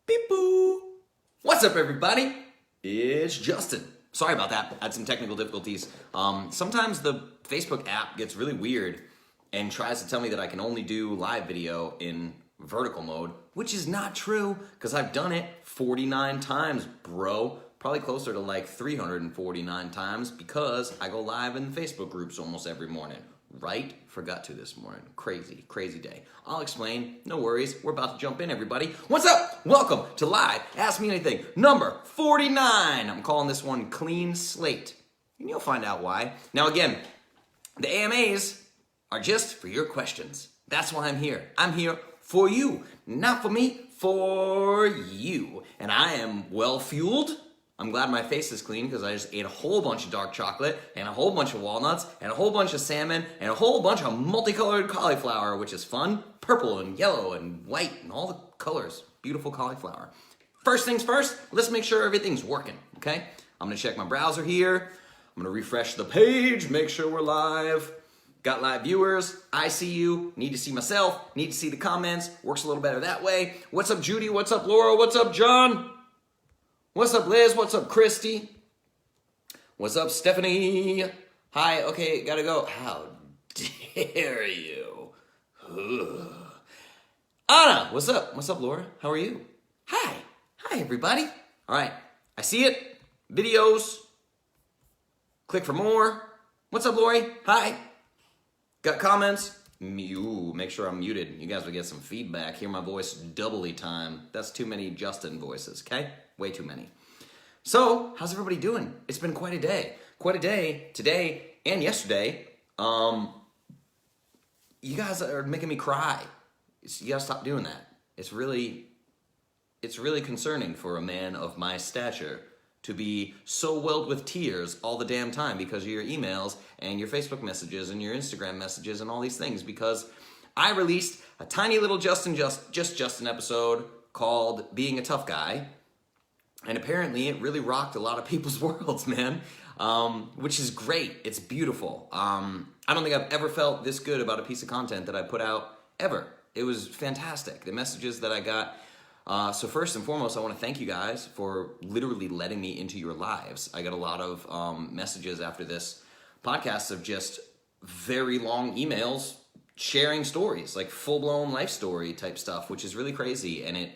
Beep boo. What's up, everybody? It's Justin. Sorry about that. I had some technical difficulties. Sometimes the Facebook app gets really weird and tries to tell me that I can only do live video in vertical mode, which is not true because I've done it 49 times, bro. Probably closer to like 349 times because I go live in the Facebook groups almost every morning. Right? Forgot to this morning. Crazy day. I'll explain. No worries. We're about to jump in, everybody. What's up? Welcome to Live Ask Me Anything, number 49. I'm calling this one Clean Slate. And you'll find out why. Now again, the AMAs are just for your questions. That's why I'm here. I'm here for you. Not for me, for you. And I am well fueled. I'm glad my face is clean because I just ate a whole bunch of dark chocolate and a whole bunch of walnuts and a whole bunch of salmon and a whole bunch of multicolored cauliflower, which is fun. Purple and yellow and white and all the colors. Beautiful cauliflower. First things first, let's make sure everything's working, okay? I'm gonna check my browser here. I'm gonna refresh the page, make sure we're live. Got live viewers, I see you, need to see myself, need to see the comments. Works a little better that way. What's up, Judy? What's up, Laura? What's up, John? What's up, Liz? What's up, Christy? What's up, Stephanie? Hi, okay, gotta go. How dare you? Ugh. Anna, what's up? What's up, Laura? How are you? Hi, everybody. All right, I see it. Videos. Click for more. What's up, Lori? Hi. Got comments? Make sure I'm muted. You guys will get some feedback. Hear my voice doubly time. That's too many Justin voices, okay? Way too many. So, how's everybody doing? It's been quite a day. Quite a day today and yesterday. You guys are making me cry. You gotta stop doing that. It's really concerning for a man of my stature to be so welled with tears all the damn time because of your emails and your Facebook messages and your Instagram messages and all these things, because I released a tiny little Justin episode called Being a Tough Guy, and apparently it really rocked a lot of people's worlds, man, which is great. It's beautiful. I don't think I've ever felt this good about a piece of content that I put out ever. It was fantastic. The messages that I got. So first and foremost, I want to thank you guys for literally letting me into your lives. I got a lot of messages after this podcast of just very long emails sharing stories, like full-blown life story type stuff, which is really crazy. And it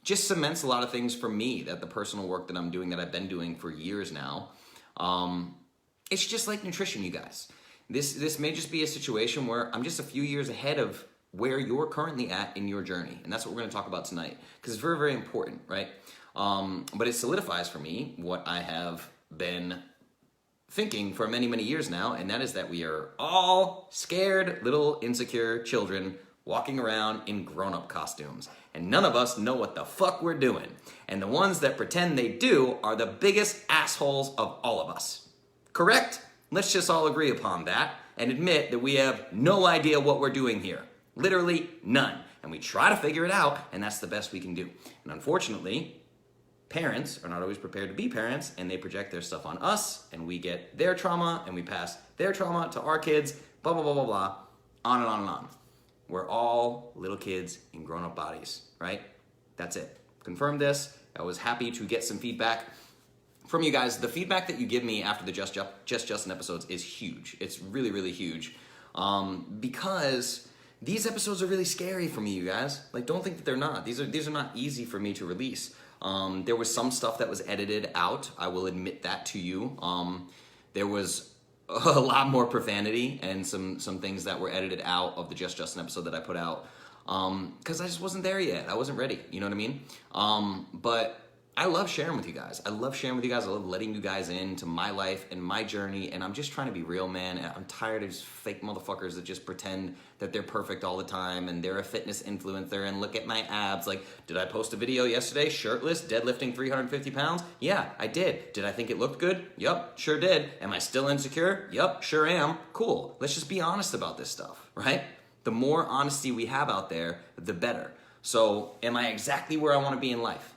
just cements a lot of things for me, that the personal work that I'm doing, that I've been doing for years now. It's just like nutrition, you guys. This may just be a situation where I'm just a few years ahead of where you're currently at in your journey. And that's what we're going to talk about tonight, because it's very, very important, right? But it solidifies for me what I have been thinking for many, many years now, and that is that we are all scared little insecure children walking around in grown-up costumes. And none of us know what the fuck we're doing. And the ones that pretend they do are the biggest assholes of all of us. Correct? Let's just all agree upon that and admit that we have no idea what we're doing here. Literally none. And we try to figure it out, and that's the best we can do. And unfortunately, parents are not always prepared to be parents, and they project their stuff on us, and we get their trauma, and we pass their trauma to our kids, blah, blah, blah, blah, blah, on and on and on. We're all little kids in grown-up bodies, right? That's it. Confirm this. I was happy to get some feedback from you guys. The feedback that you give me after the Just Justin episodes is huge. It's really, really huge. Because these episodes are really scary for me, you guys. Like, don't think that they're not. These are not easy for me to release. There was some stuff that was edited out. I will admit that to you. There was a lot more profanity and some things that were edited out of the Just Justin episode that I put out. Because I just wasn't there yet. I wasn't ready. You know what I mean? But I love sharing with you guys. I love letting you guys into my life and my journey, and I'm just trying to be real, man. And I'm tired of fake motherfuckers that just pretend that they're perfect all the time and they're a fitness influencer and look at my abs. Like, did I post a video yesterday, shirtless, deadlifting 350 pounds? Yeah, I did. Did I think it looked good? Yup, sure did. Am I still insecure? Yup, sure am. Cool. Let's just be honest about this stuff, right? The more honesty we have out there, the better. So, am I exactly where I want to be in life?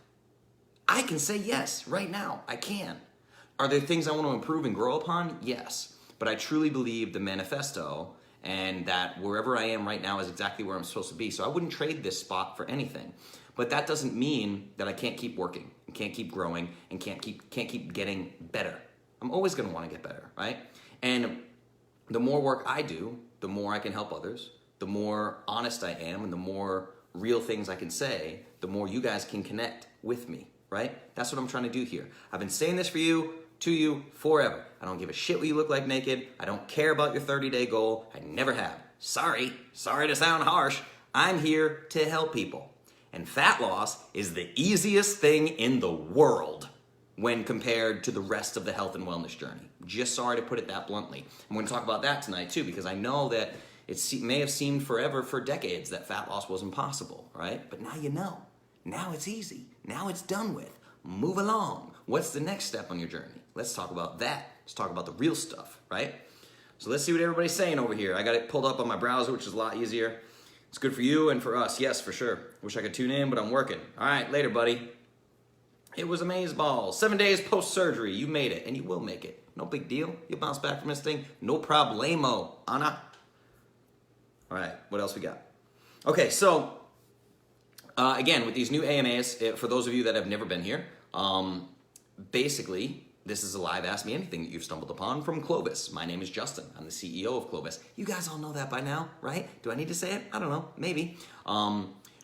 I can say yes, right now. I can. Are there things I want to improve and grow upon? Yes. But I truly believe the manifesto and that wherever I am right now is exactly where I'm supposed to be. So I wouldn't trade this spot for anything. But that doesn't mean that I can't keep working and can't keep growing and can't keep getting better. I'm always going to want to get better, right? And the more work I do, the more I can help others, the more honest I am, and the more real things I can say, the more you guys can connect with me, right? That's what I'm trying to do here. I've been saying this to you forever. I don't give a shit what you look like naked. I don't care about your 30-day goal. I never have. Sorry to sound harsh. I'm here to help people. And fat loss is the easiest thing in the world when compared to the rest of the health and wellness journey. Just sorry to put it that bluntly. I'm going to talk about that tonight too, because I know that it may have seemed forever, for decades, that fat loss was impossible, right? But now you know. Now it's easy. Now it's done with. Move along. What's the next step on your journey? Let's talk about that. Let's talk about the real stuff, right? So let's see what everybody's saying over here. I got it pulled up on my browser, which is a lot easier. It's good for you and for us. Yes, for sure. Wish I could tune in, but I'm working. All right, later, buddy. It was amazeballs. 7 days post-surgery. You made it, and you will make it. No big deal. You'll bounce back from this thing. No problemo, Anna. All right, what else we got? Okay, so again, with these new AMAs, for those of you that have never been here, basically, this is a live Ask Me Anything that you've stumbled upon from Clovis. My name is Justin. I'm the CEO of Clovis. You guys all know that by now, right? Do I need to say it? I don't know. Maybe.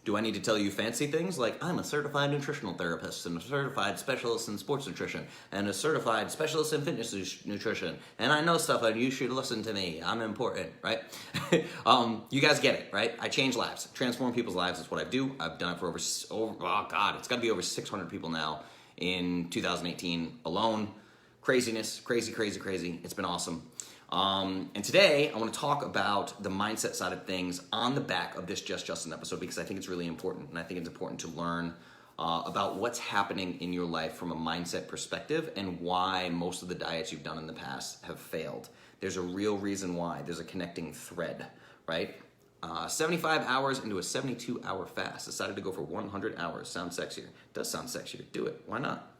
Do I need to tell you fancy things like I'm a certified nutritional therapist and a certified specialist in sports nutrition and a certified specialist in fitness nutrition and I know stuff and you should listen to me. I'm important, right? You guys get it, right? I change lives, transform people's lives. That's what I do. I've done it for it's got to be over 600 people now in 2018 alone. Craziness, crazy. It's been awesome. And today I want to talk about the mindset side of things on the back of this Just Justin episode, because I think it's really important, and I think it's important to learn about what's happening in your life from a mindset perspective and why most of the diets you've done in the past have failed. There's a real reason why. There's a connecting thread, right? 75 hours into a 72-hour fast. Decided to go for 100 hours. Sounds sexier. Does sound sexier. Do it. Why not?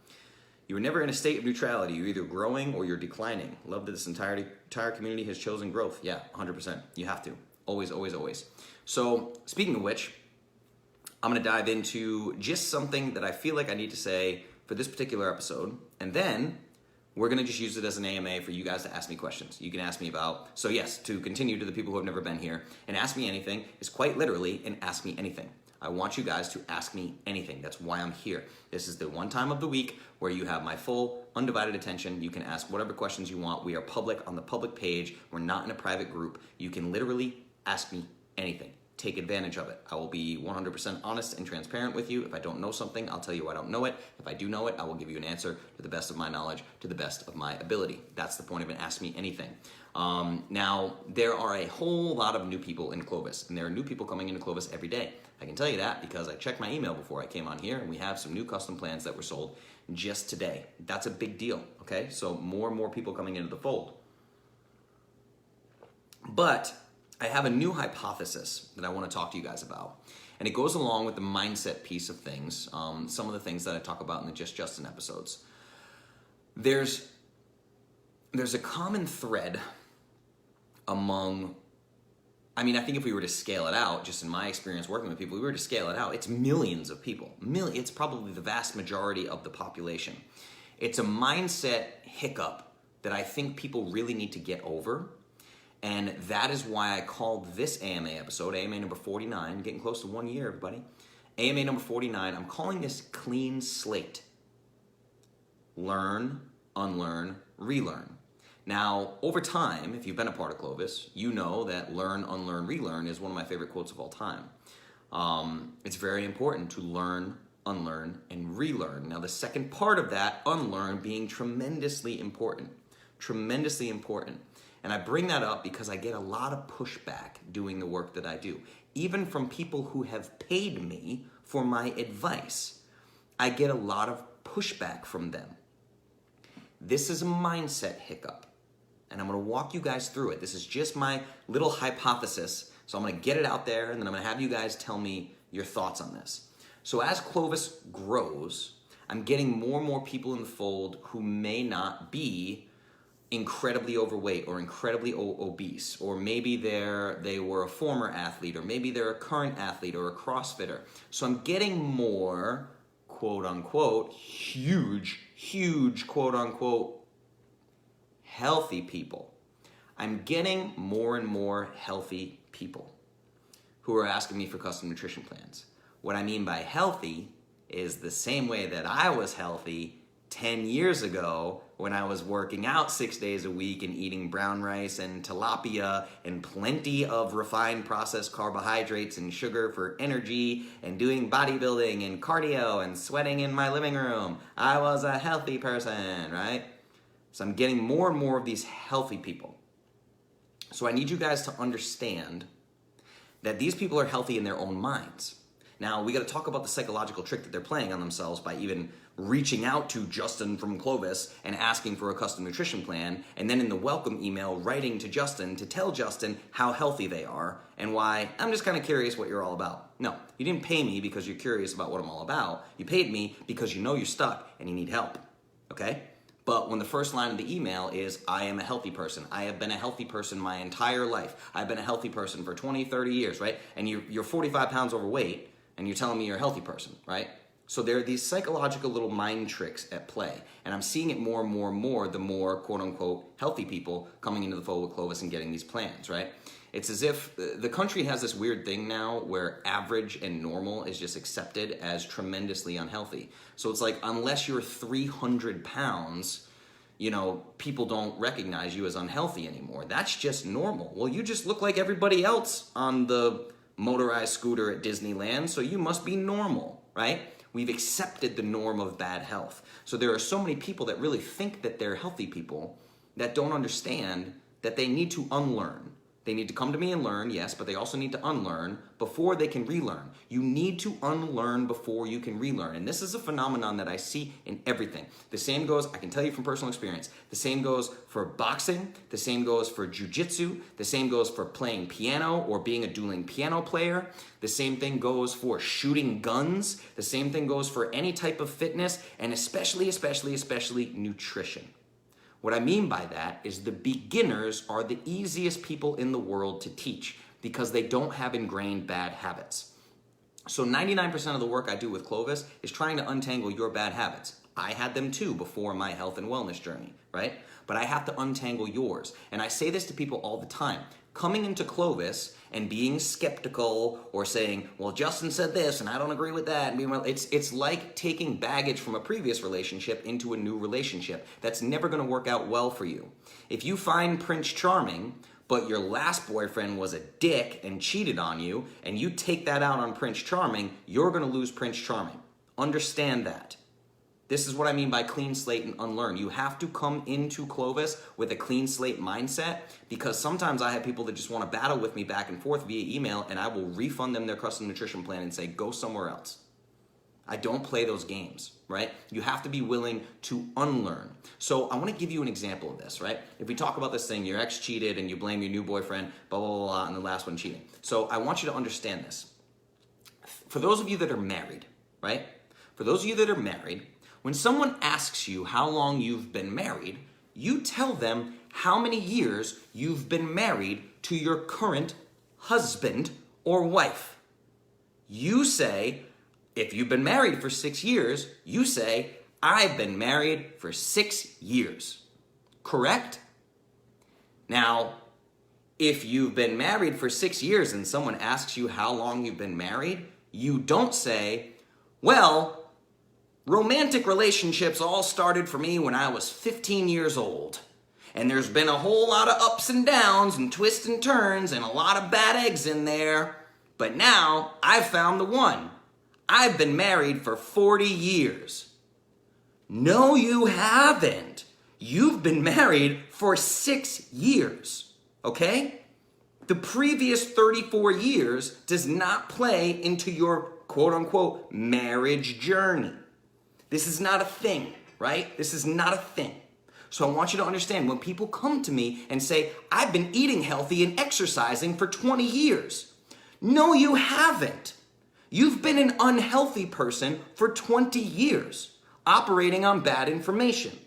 You were never in a state of neutrality. You're either growing or you're declining. Love that this entire community has chosen growth. Yeah, 100%. You have to. Always. So, speaking of which, I'm going to dive into just something that I feel like I need to say for this particular episode. And then we're going to just use it as an AMA for you guys to ask me questions. You can ask me about, so yes, to continue to the people who have never been here, and ask me anything is quite literally an ask me anything. I want you guys to ask me anything. That's why I'm here. This is the one time of the week where you have my full, undivided attention. You can ask whatever questions you want. We are public on the public page. We're not in a private group. You can literally ask me anything. Take advantage of it. I will be 100% honest and transparent with you. If I don't know something, I'll tell you I don't know it. If I do know it, I will give you an answer to the best of my knowledge, to the best of my ability. That's the point of an Ask Me Anything. Now, there are a whole lot of new people in Clovis, and there are new people coming into Clovis every day. I can tell you that because I checked my email before I came on here, and we have some new custom plans that were sold just today. That's a big deal, okay? So more and more people coming into the fold. But I have a new hypothesis that I want to talk to you guys about, and it goes along with the mindset piece of things, some of the things that I talk about in the Just Justin episodes. There's a common thread among, I think if we were to scale it out, just in my experience working with people, we were to scale it out, it's millions of people. It's probably the vast majority of the population. It's a mindset hiccup that I think people really need to get over. And that is why I called this AMA episode, AMA number 49, getting close to 1 year, everybody. AMA number 49, I'm calling this Clean Slate. Learn, unlearn, relearn. Now, over time, if you've been a part of Clovis, you know that learn, unlearn, relearn is one of my favorite quotes of all time. It's very important to learn, unlearn, and relearn. Now, the second part of that, unlearn, being tremendously important. And I bring that up because I get a lot of pushback doing the work that I do. Even from people who have paid me for my advice, I get a lot of pushback from them. This is a mindset hiccup, and I'm going to walk you guys through it. This is just my little hypothesis, so I'm going to get it out there, and then I'm going to have you guys tell me your thoughts on this. So as Clovis grows, I'm getting more and more people in the fold who may not be incredibly overweight or incredibly obese, or maybe they were a former athlete, or maybe they're a current athlete or a CrossFitter. So I'm getting more quote unquote huge quote unquote healthy people. I'm getting more and more healthy people who are asking me for custom nutrition plans. What I mean by healthy is the same way that I was healthy 10 years ago when I was working out 6 days a week and eating brown rice and tilapia and plenty of refined processed carbohydrates and sugar for energy and doing bodybuilding and cardio and sweating in my living room. I was a healthy person, right? So I'm getting more and more of these healthy people. So I need you guys to understand that these people are healthy in their own minds. Now, we got to talk about the psychological trick that they're playing on themselves by even reaching out to Justin from Clovis and asking for a custom nutrition plan, and then in the welcome email writing to Justin to tell Justin how healthy they are and why I'm just kind of curious what you're all about. No, you didn't pay me because you're curious about what I'm all about. You paid me because you know you're stuck and you need help, okay? But when the first line of the email is, I am a healthy person. I have been a healthy person my entire life. I've been a healthy person for 20, 30 years, right? And you're 45 pounds overweight, and you're telling me you're a healthy person, right? So there are these psychological little mind tricks at play. And I'm seeing it more and more and more the more quote-unquote healthy people coming into the fold with Clovis and getting these plans, right? It's as if the country has this weird thing now where average and normal is just accepted as tremendously unhealthy. So it's like, unless you're 300 pounds, you know, people don't recognize you as unhealthy anymore. That's just normal. Well, you just look like everybody else on the motorized scooter at Disneyland, so you must be normal, right? We've accepted the norm of bad health. So there are so many people that really think that they're healthy people that don't understand that they need to unlearn. They need to come to me and learn, yes, but they also need to unlearn before they can relearn. You need to unlearn before you can relearn. And this is a phenomenon that I see in everything. The same goes, I can tell you from personal experience, the same goes for boxing, the same goes for jujitsu, the same goes for playing piano or being a dueling piano player, the same thing goes for shooting guns, the same thing goes for any type of fitness, and especially nutrition. What I mean by that is the beginners are the easiest people in the world to teach because they don't have ingrained bad habits. So 99% of the work I do with Clovis is trying to untangle your bad habits. I had them too before my health and wellness journey, right? But I have to untangle yours. And I say this to people all the time. Coming into Clovis and being skeptical or saying, well, Justin said this and I don't agree with that, and being, well, it's like taking baggage from a previous relationship into a new relationship. That's never going to work out well for you. If you find Prince Charming, but your last boyfriend was a dick and cheated on you, and you take that out on Prince Charming, you're going to lose Prince Charming. Understand that. This is what I mean by clean slate and unlearn. You have to come into Clovis with a clean slate mindset, because sometimes I have people that just want to battle with me back and forth via email, and I will refund them their custom nutrition plan and say, go somewhere else. I don't play those games, right? You have to be willing to unlearn. So I want to give you an example of this, right? If we talk about this thing, your ex cheated and you blame your new boyfriend, blah, blah, blah, blah, and the last one cheating. So I want you to understand this. For those of you that are married, right? For those of you that are married, when someone asks you how long you've been married, you tell them how many years you've been married to your current husband or wife. You say, if you've been married for 6 years, you say, I've been married for 6 years. Correct? Now, if you've been married for 6 years and someone asks you how long you've been married, you don't say, well, romantic relationships all started for me when I was 15 years old. And there's been a whole lot of ups and downs and twists and turns and a lot of bad eggs in there. But now I've found the one. I've been married for 40 years. No, you haven't. You've been married for 6 years, okay? The previous 34 years does not play into your quote-unquote marriage journey. This is not a thing, right? This is not a thing. So I want you to understand, when people come to me and say, I've been eating healthy and exercising for 20 years. No, you haven't. You've been an unhealthy person for 20 years, operating on bad information.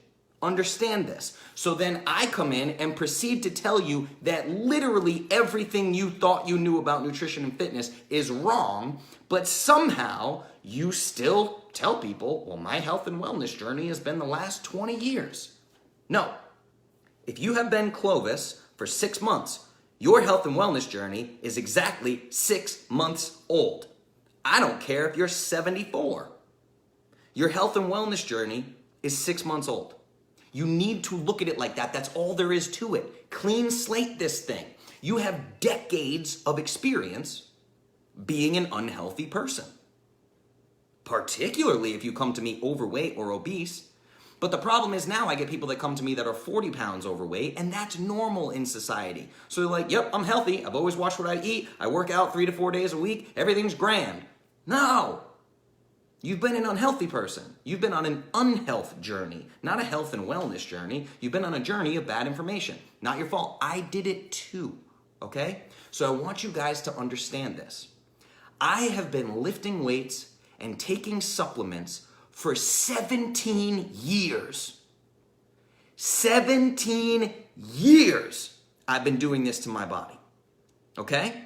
Understand this. So then I come in and proceed to tell you that literally everything you thought you knew about nutrition and fitness is wrong, but somehow you still tell people, well, my health and wellness journey has been the last 20 years. No. If you have been Clovis for 6 months, your health and wellness journey is exactly 6 months old. I don't care if you're 74. Your health and wellness journey is 6 months old. You need to look at it like that. That's all there is to it. Clean slate this thing. You have decades of experience being an unhealthy person, particularly if you come to me overweight or obese. But the problem is now I get people that come to me that are 40 pounds overweight, and that's normal in society. So they're like, yep, I'm healthy. I've always watched what I eat. I work out 3 to 4 days a week. Everything's grand. No. You've been an unhealthy person. You've been on an unhealth journey, not a health and wellness journey. You've been on a journey of bad information. Not your fault. I did it too, okay? So I want you guys to understand this. I have been lifting weights and taking supplements for 17 years. 17 years I've been doing this to my body, okay?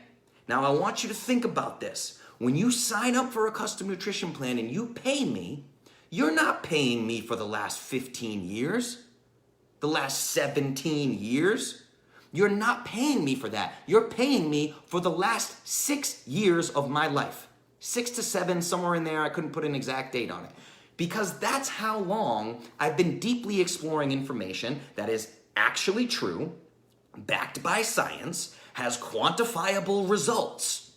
Now I want you to think about this. When you sign up for a custom nutrition plan and you pay me, you're not paying me for the last 15 years, the last 17 years. You're not paying me for that. You're paying me for the last 6 years of my life. 6 to 7, somewhere in there. I couldn't put an exact date on it. Because that's how long I've been deeply exploring information that is actually true, backed by science, has quantifiable results.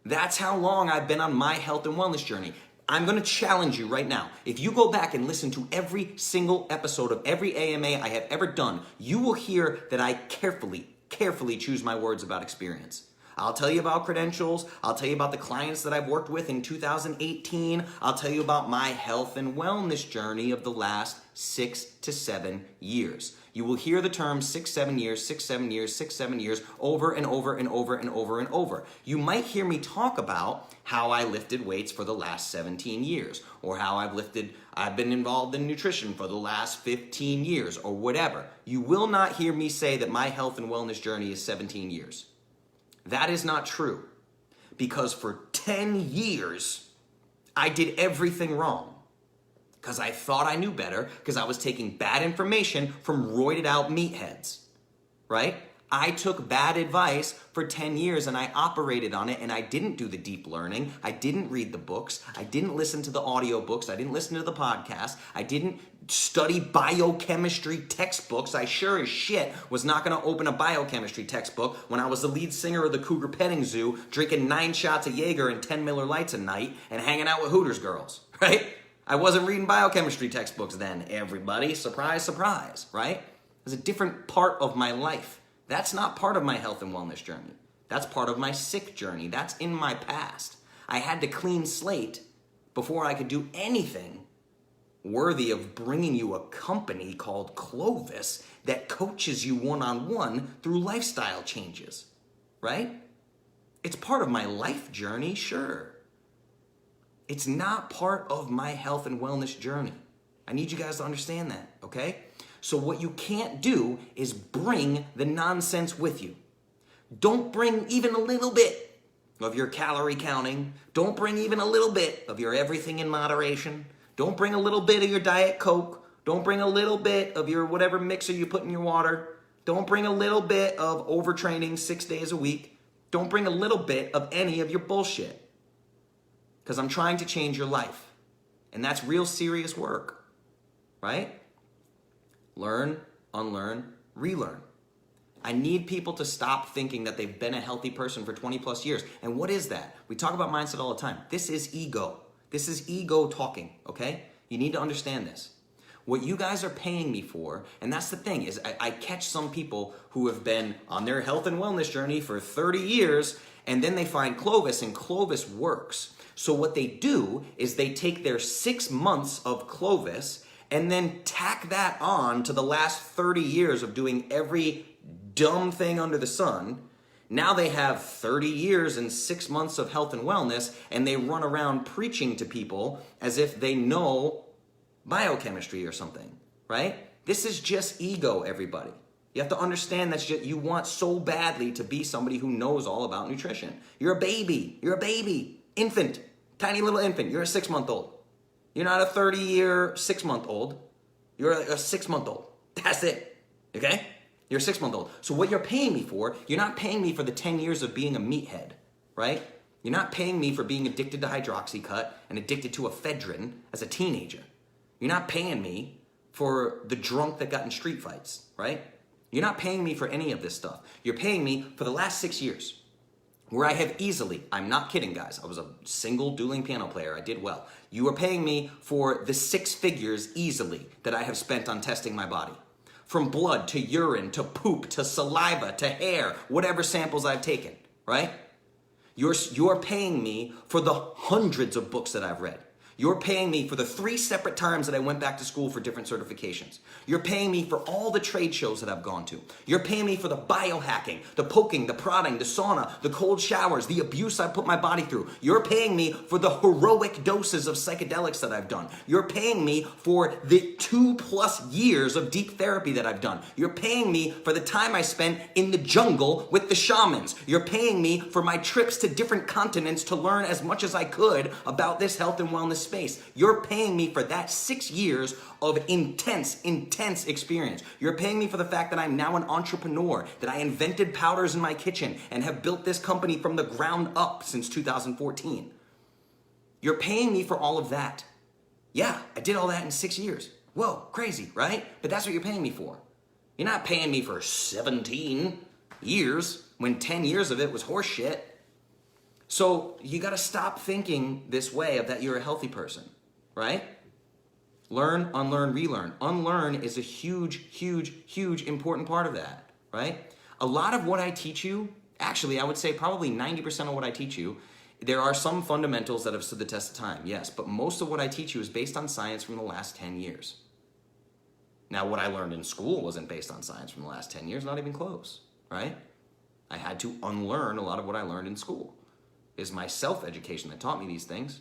That's how long I've been on my health and wellness journey. I'm going to challenge you right now. If you go back and listen to every single episode of every AMA I have ever done, you will hear that I carefully choose my words about experience. I'll tell you about credentials. I'll tell you about the clients that I've worked with in 2018. I'll tell you about my health and wellness journey of the last 6 to 7 years. You will hear the term 6, 7 years, 6, 7 years, 6, 7 years over and over and over and over and over. You might hear me talk about how I lifted weights for the last 17 years, or how I've been involved in nutrition for the last 15 years, or whatever. You will not hear me say that my health and wellness journey is 17 years. That is not true, because for 10 years, I did everything wrong. Because I thought I knew better, because I was taking bad information from roided out meatheads, right? I took bad advice for 10 years and I operated on it, and I didn't do the deep learning. I didn't read the books. I didn't listen to the audiobooks. I didn't listen to the podcast. I didn't study biochemistry textbooks. I sure as shit was not going to open a biochemistry textbook when I was the lead singer of the Cougar Petting Zoo, drinking 9 shots of Jaeger and 10 Miller Lights a night and hanging out with Hooters girls, right? I wasn't reading biochemistry textbooks then, everybody. Surprise, surprise, right? It was a different part of my life. That's not part of my health and wellness journey. That's part of my sick journey. That's in my past. I had to clean slate before I could do anything worthy of bringing you a company called Clovis that coaches you one-on-one through lifestyle changes, right? It's part of my life journey, sure. It's not part of my health and wellness journey. I need you guys to understand that, okay? So what you can't do is bring the nonsense with you. Don't bring even a little bit of your calorie counting. Don't bring even a little bit of your everything in moderation. Don't bring a little bit of your Diet Coke. Don't bring a little bit of your whatever mixer you put in your water. Don't bring a little bit of overtraining 6 days a week. Don't bring a little bit of any of your bullshit. Because I'm trying to change your life. And that's real serious work, right? Learn, unlearn, relearn. I need people to stop thinking that they've been a healthy person for 20 plus years. And what is that? We talk about mindset all the time. This is ego. This is ego talking, okay? You need to understand this. What you guys are paying me for, and that's the thing, is I catch some people who have been on their health and wellness journey for 30 years, and then they find Clovis, and Clovis works. So what they do is they take their 6 months of Clovis and then tack that on to the last 30 years of doing every dumb thing under the sun. Now they have 30 years and 6 months of health and wellness, and they run around preaching to people as if they know biochemistry or something, right? This is just ego, everybody. You have to understand that you want so badly to be somebody who knows all about nutrition. You're a baby. You're a baby. Infant. Tiny little infant. You're a 6-month-old. You're not a 30-year 6-month-old. You're a 6-month-old. That's it. Okay? You're a 6-month-old. So what you're paying me for, you're not paying me for the 10 years of being a meathead, right? You're not paying me for being addicted to hydroxycut and addicted to ephedrine as a teenager. You're not paying me for the drunk that got in street fights, right? You're not paying me for any of this stuff. You're paying me for the last 6 years where I have easily, I'm not kidding guys, I was a single dueling piano player, I did well. You are paying me for the 6 figures easily that I have spent on testing my body. From blood to urine to poop to saliva to hair, whatever samples I've taken, right? You're paying me for the hundreds of books that I've read. You're paying me for the 3 separate times that I went back to school for different certifications. You're paying me for all the trade shows that I've gone to. You're paying me for the biohacking, the poking, the prodding, the sauna, the cold showers, the abuse I put my body through. You're paying me for the heroic doses of psychedelics that I've done. You're paying me for the 2+ years of deep therapy that I've done. You're paying me for the time I spent in the jungle with the shamans. You're paying me for my trips to different continents to learn as much as I could about this health and wellness space. You're paying me for that 6 years of intense experience. You're paying me for the fact that I'm now an entrepreneur, that I invented powders in my kitchen and have built this company from the ground up since 2014. You're paying me for all of that. Yeah, I did all that in 6 years. Whoa, crazy, right? But that's what you're paying me for. You're not paying me for 17 years when 10 years of it was horse shit. So you got to stop thinking this way of that you're a healthy person, right? Learn, unlearn, relearn. Unlearn is a huge important part of that, right? A lot of what I teach you, actually I would say probably 90% of what I teach you, there are some fundamentals that have stood the test of time, yes, but most of what I teach you is based on science from the last 10 years. Now what I learned in school wasn't based on science from the last 10 years, not even close, right? I had to unlearn a lot of what I learned in school. Is my self-education that taught me these things.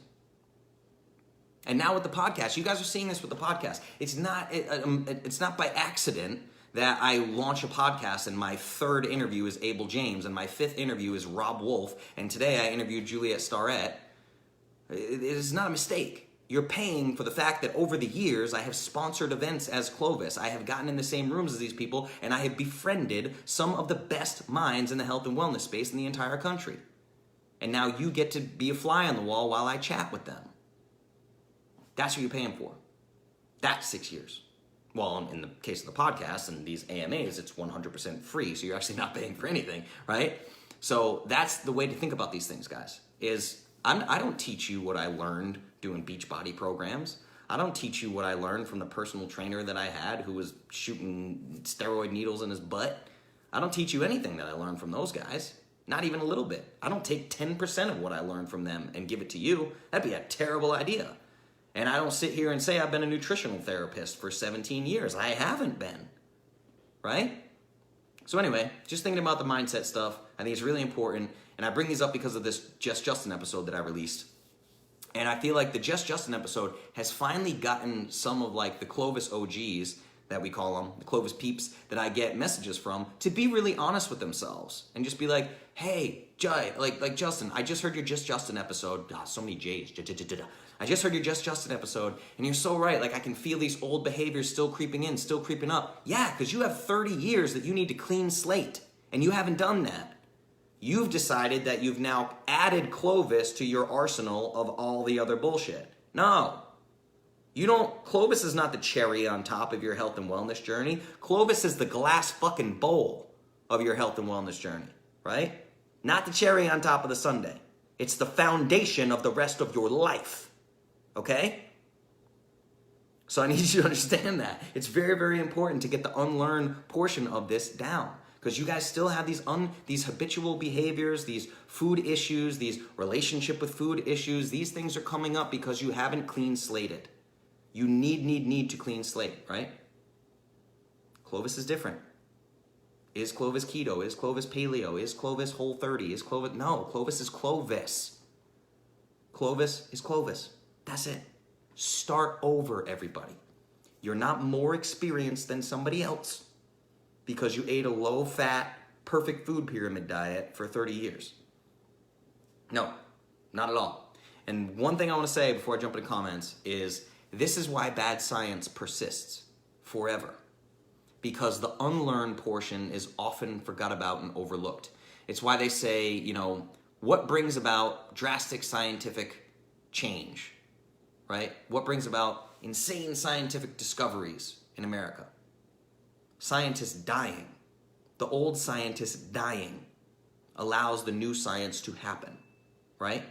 And now with the podcast, you guys are seeing this with the podcast. It's not by accident that I launch a podcast and my 3rd interview is Abel James and my 5th interview is Rob Wolf and today I interviewed Juliet Starrett. It is not a mistake. You're paying for the fact that over the years I have sponsored events as Clovis. I have gotten in the same rooms as these people and I have befriended some of the best minds in the health and wellness space in the entire country. And now you get to be a fly on the wall while I chat with them. That's what you're paying for. That's 6 years. Well, in the case of the podcast and these AMAs, it's 100% free, so you're actually not paying for anything, right? So that's the way to think about these things, guys, is I don't teach you what I learned doing Beachbody programs. I don't teach you what I learned from the personal trainer that I had who was shooting steroid needles in his butt. I don't teach you anything that I learned from those guys. Not even a little bit. I don't take 10% of what I learned from them and give it to you. That'd be a terrible idea. And I don't sit here and say I've been a nutritional therapist for 17 years. I haven't been, right? So anyway, just thinking about the mindset stuff, I think it's really important. And I bring these up because of this Just Justin episode that I released. And I feel like the Just Justin episode has finally gotten some of like the Clovis OGs that we call them, the Clovis peeps that I get messages from, to be really honest with themselves and just be like, hey, Jai, like Justin, I just heard your Just Justin episode. So many J's. I just heard your Just Justin episode, and you're so right. Like, I can feel these old behaviors still creeping in, still creeping up. Yeah, because you have 30 years that you need to clean slate, and you haven't done that. You've decided that you've now added Clovis to your arsenal of all the other bullshit. No. You don't, Clovis is not the cherry on top of your health and wellness journey. Clovis is the glass fucking bowl of your health and wellness journey, right? Not the cherry on top of the sundae. It's the foundation of the rest of your life, okay? So I need you to understand that. It's very important to get the unlearn portion of this down, because you guys still have these habitual behaviors, these food issues, these relationship with food issues. These things are coming up because you haven't clean slated. You need to clean slate, right? Clovis is different. Is Clovis keto? Is Clovis paleo? Is Clovis whole 30? Is Clovis, no, Clovis is Clovis. Clovis is Clovis. That's it. Start over, everybody. You're not more experienced than somebody else because you ate a low-fat, perfect food pyramid diet for 30 years. No, not at all. And one thing I want to say before I jump into comments is this is why bad science persists forever. Because the unlearn portion is often forgot about and overlooked. It's why they say, you know, what brings about drastic scientific change, right? What brings about insane scientific discoveries in America? Scientists dying. The old scientists dying allows the new science to happen, right?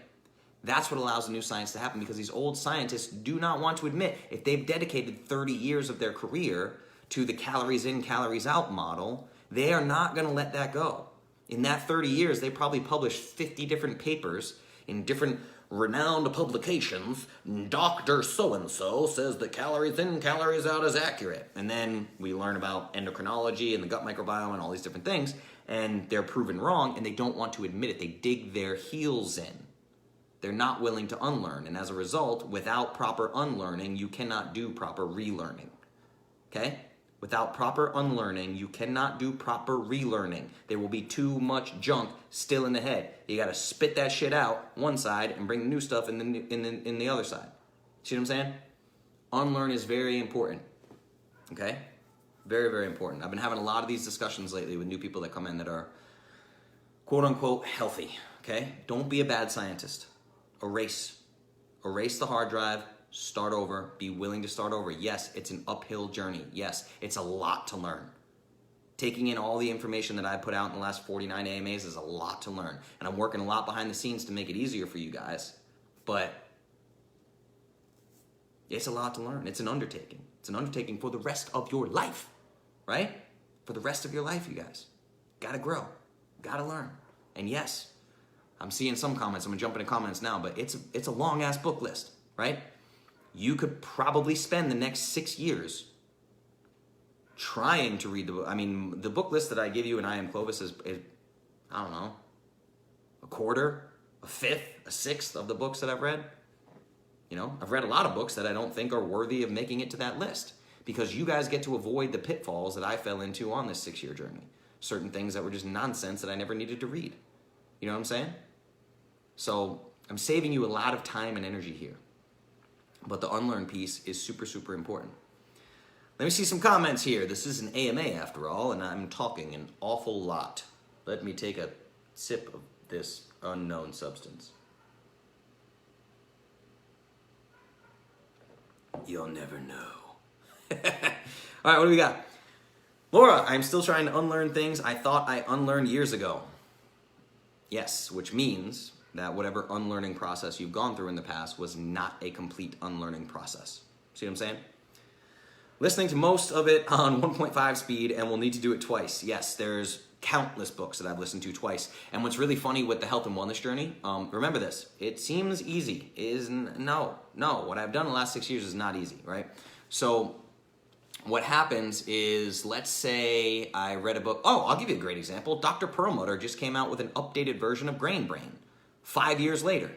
That's what allows the new science to happen, because these old scientists do not want to admit if they've dedicated 30 years of their career to the calories in, calories out model, they are not going to let that go. In that 30 years, they probably published 50 different papers in different renowned publications. Dr. So-and-so says that calories in, calories out is accurate. And then we learn about endocrinology and the gut microbiome and all these different things, and they're proven wrong, and they don't want to admit it. They dig their heels in. They're not willing to unlearn. And as a result, without proper unlearning, you cannot do proper relearning. Okay? Without proper unlearning, you cannot do proper relearning. There will be too much junk still in the head. You got to spit that shit out one side and bring the new stuff in the other side. See what I'm saying? Unlearn is very important. Okay? Very, very important. I've been having a lot of these discussions lately with new people that come in that are quote unquote healthy. Okay? Don't be a bad scientist. Erase the hard drive. Start over. Be willing to start over. Yes, it's an uphill journey. Yes, it's a lot to learn. Taking in all the information that I put out in the last 49 AMAs is a lot to learn. And I'm working a lot behind the scenes to make it easier for you guys. But it's a lot to learn. It's an undertaking. It's an undertaking for the rest of your life. Right? For the rest of your life, you guys. Gotta grow. Gotta learn. And yes, I'm seeing some comments. I'm gonna jump into comments now, but it's a long-ass book list, right? You could probably spend the next 6 years trying to read the book. I mean, the book list that I give you in I Am Clovis is, I don't know, a quarter, a fifth, a sixth of the books that I've read. You know, I've read a lot of books that I don't think are worthy of making it to that list, because you guys get to avoid the pitfalls that I fell into on this 6-year journey. Certain things that were just nonsense that I never needed to read. You know what I'm saying? So I'm saving you a lot of time and energy here. But the unlearn piece is super, super important. Let me see some comments here. This is an AMA after all, and I'm talking an awful lot. Let me take a sip of this unknown substance. You'll never know. All right, what do we got? Laura, I'm still trying to unlearn things I thought I unlearned years ago. Yes, which means that whatever unlearning process you've gone through in the past was not a complete unlearning process. See what I'm saying? Listening to most of it on 1.5 speed, and we'll need to do it twice. Yes, there's countless books that I've listened to twice. And what's really funny with the health and wellness journey, remember this, it seems easy. No. What I've done in the last 6 years is not easy, right? So what happens is, let's say I read a book. Oh, I'll give you a great example. Dr. Perlmutter just came out with an updated version of Grain Brain. 5 years later,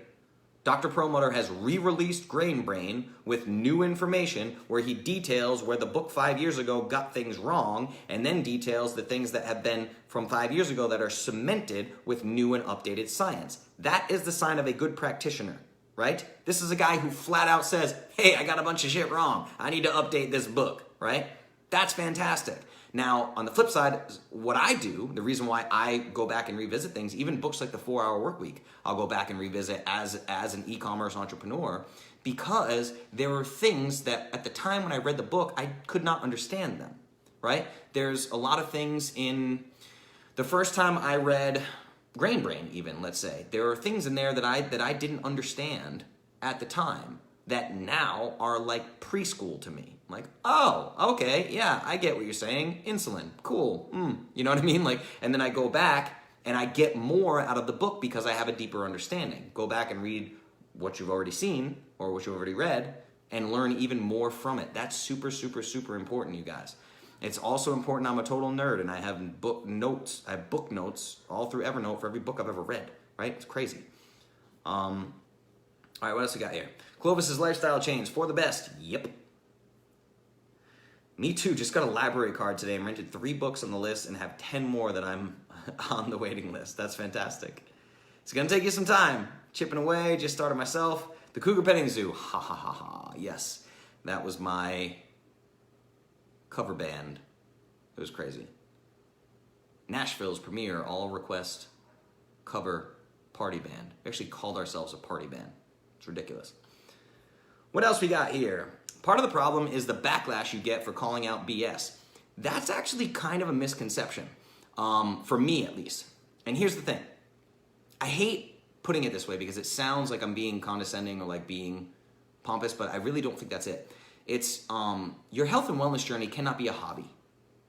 Dr. Perlmutter has re-released Grain Brain with new information where he details where the book 5 years ago got things wrong, and then details the things that have been from 5 years ago that are cemented with new and updated science. That is the sign of a good practitioner, right? This is a guy who flat out says, hey, I got a bunch of shit wrong. I need to update this book, right? That's fantastic. Now, on the flip side, what I do, the reason why I go back and revisit things, even books like The 4-Hour Workweek, I'll go back and revisit as an e-commerce entrepreneur, because there were things that at the time when I read the book, I could not understand them, right? There's a lot of things in the first time I read Grain Brain, even, let's say. There are things in there that I didn't understand at the time that now are like preschool to me. Like, oh, okay, yeah, I get what you're saying. Insulin, cool. You know what I mean? Like, and then I go back and I get more out of the book because I have a deeper understanding. Go back and read what you've already seen or what you've already read and learn even more from it. That's super, super, super important, you guys. It's also important. I'm a total nerd, and I have book notes. I have book notes all through Evernote for every book I've ever read. Right? It's crazy. All right, what else we got here? Clovis's lifestyle change for the best. Yep. Me too. Just got a library card today and rented 3 books on the list and have 10 more that I'm on the waiting list. That's fantastic. It's gonna take you some time. Chipping away, just started myself. The Cougar Petting Zoo. Ha ha ha ha. Yes, that was my cover band. It was crazy. Nashville's premier all-request cover party band. We actually called ourselves a party band. It's ridiculous. What else we got here? Part of the problem is the backlash you get for calling out BS. That's actually kind of a misconception, for me at least. And here's the thing. I hate putting it this way because it sounds like I'm being condescending or like being pompous, but I really don't think that's it. It's your health and wellness journey cannot be a hobby,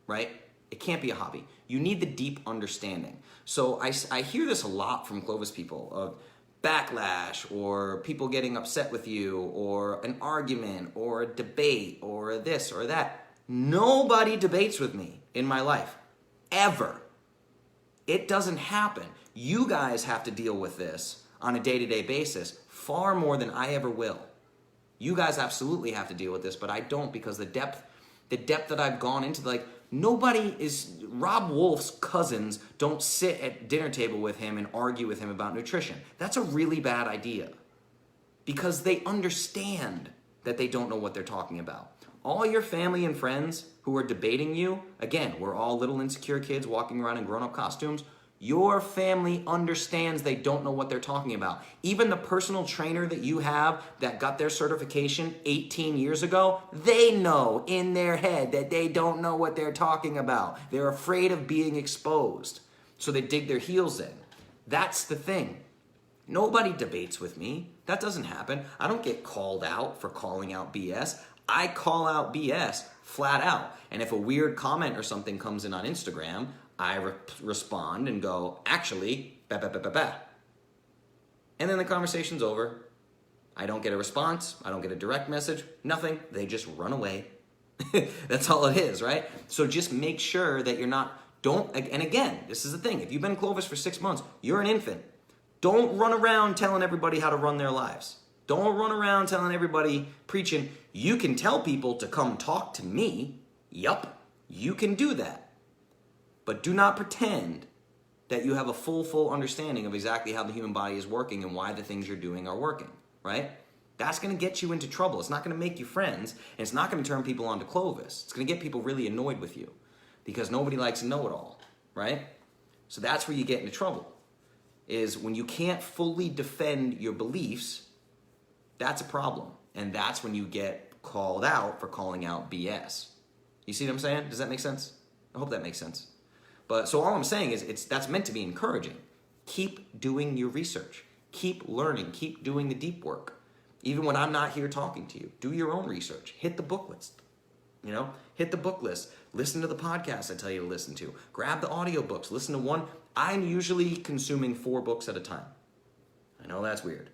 right? It can't be a hobby. You need the deep understanding. So I hear this a lot from Clovis people of backlash or people getting upset with you or an argument or a debate or this or that. Nobody debates with me in my life, ever. It doesn't happen. You guys have to deal with this on a day-to-day basis far more than I ever will. You guys absolutely have to deal with this, but I don't because the depth that I've gone into, like, Rob Wolf's cousins don't sit at dinner table with him and argue with him about nutrition. That's a really bad idea because they understand that they don't know what they're talking about. All your family and friends who are debating you, again, we're all little insecure kids walking around in grown-up costumes. Your family understands they don't know what they're talking about. Even the personal trainer that you have that got their certification 18 years ago, they know in their head that they don't know what they're talking about. They're afraid of being exposed, so they dig their heels in. That's the thing. Nobody debates with me. That doesn't happen. I don't get called out for calling out BS. I call out BS flat out. And if a weird comment or something comes in on Instagram, I respond and go, actually, bah, bah, bah, bah, bah. And then the conversation's over. I don't get a response. I don't get a direct message. Nothing. They just run away. That's all it is, right? So just make sure that you're not, and again, this is the thing. If you've been in Clovis for 6 months, you're an infant. Don't run around telling everybody how to run their lives. Don't run around telling everybody, preaching. You can tell people to come talk to me. Yup, you can do that. But do not pretend that you have a full understanding of exactly how the human body is working and why the things you're doing are working, right? That's going to get you into trouble. It's not going to make you friends, and it's not going to turn people onto Clovis. It's going to get people really annoyed with you because nobody likes a know-it-all, right? So that's where you get into trouble, is when you can't fully defend your beliefs, that's a problem. And that's when you get called out for calling out BS. You see what I'm saying? Does that make sense? I hope that makes sense. But so all I'm saying is that's meant to be encouraging. Keep doing your research. Keep learning. Keep doing the deep work. Even when I'm not here talking to you, do your own research. Hit the book list. Hit the book list. Listen to the podcasts I tell you to listen to. Grab the audiobooks. Listen to one. I'm usually consuming 4 books at a time. I know that's weird.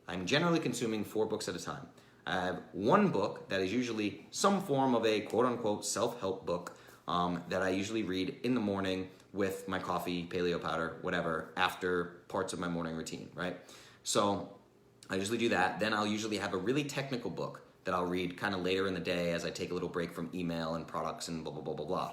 I'm generally consuming 4 books at a time. I have 1 book that is usually some form of a quote-unquote self-help book that I usually read in the morning with my coffee, paleo powder, whatever, after parts of my morning routine, right? So I usually do that. Then I'll usually have a really technical book that I'll read kind of later in the day as I take a little break from email and products and blah, blah, blah, blah, blah.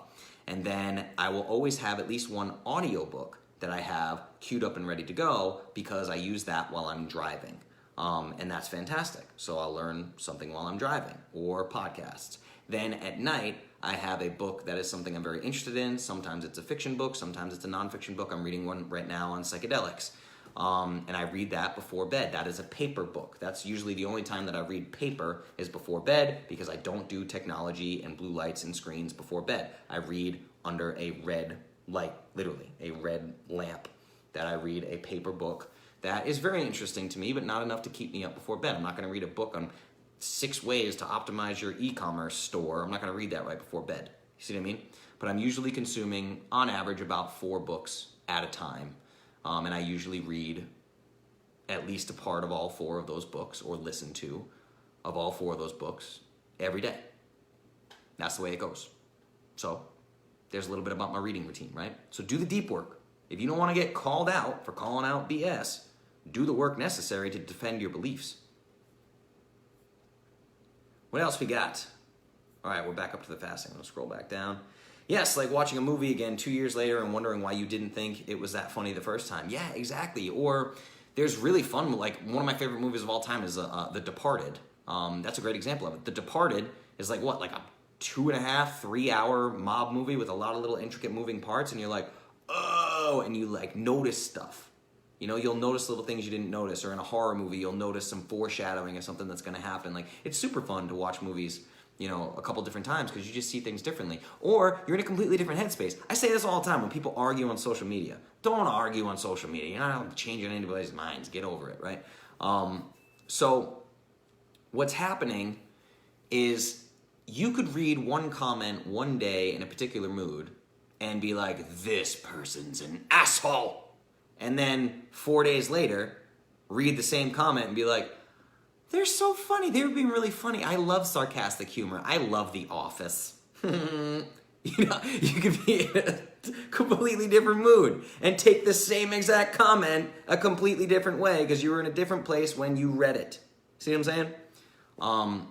And then I will always have at least 1 audiobook that I have queued up and ready to go because I use that while I'm driving. And that's fantastic. So I'll learn something while I'm driving or podcasts. Then at night, I have a book that is something I'm very interested in. Sometimes it's a fiction book. Sometimes it's a nonfiction book. I'm reading one right now on psychedelics. And I read that before bed. That is a paper book. That's usually the only time that I read paper is before bed because I don't do technology and blue lights and screens before bed. I read under a red light, literally, a red lamp that I read a paper book. That is very interesting to me, but not enough to keep me up before bed. I'm not going to read a book on 6 ways to optimize your e-commerce store. I'm not going to read that right before bed. You see what I mean? But I'm usually consuming, on average, about 4 books at a time. And I usually read at least a part of all 4 of those books or listen to of all 4 of those books every day. That's the way it goes. So there's a little bit about my reading routine, right? So do the deep work. If you don't want to get called out for calling out BS, do the work necessary to defend your beliefs. What else we got? All right, we're back up to the fasting. Let's scroll back down. Yes, like watching a movie again 2 years later and wondering why you didn't think it was that funny the first time. Yeah, exactly. Or there's really fun, like one of my favorite movies of all time is The Departed. That's a great example of it. The Departed is like what, like a 2.5, 3 hour mob movie with a lot of little intricate moving parts, and you're like, oh, and you like notice stuff. You know, you'll notice little things you didn't notice, or in a horror movie, you'll notice some foreshadowing of something that's going to happen. Like, it's super fun to watch movies, you know, a couple different times because you just see things differently. Or you're in a completely different headspace. I say this all the time when people argue on social media. Don't argue on social media. You're not changing anybody's minds. Get over it, right? So what's happening is you could read one comment one day in a particular mood and be like, this person's an asshole. And then 4 days later, read the same comment and be like, they're so funny. They were being really funny. I love sarcastic humor. I love The Office. You know, you could be in a completely different mood and take the same exact comment a completely different way because you were in a different place when you read it. See what I'm saying?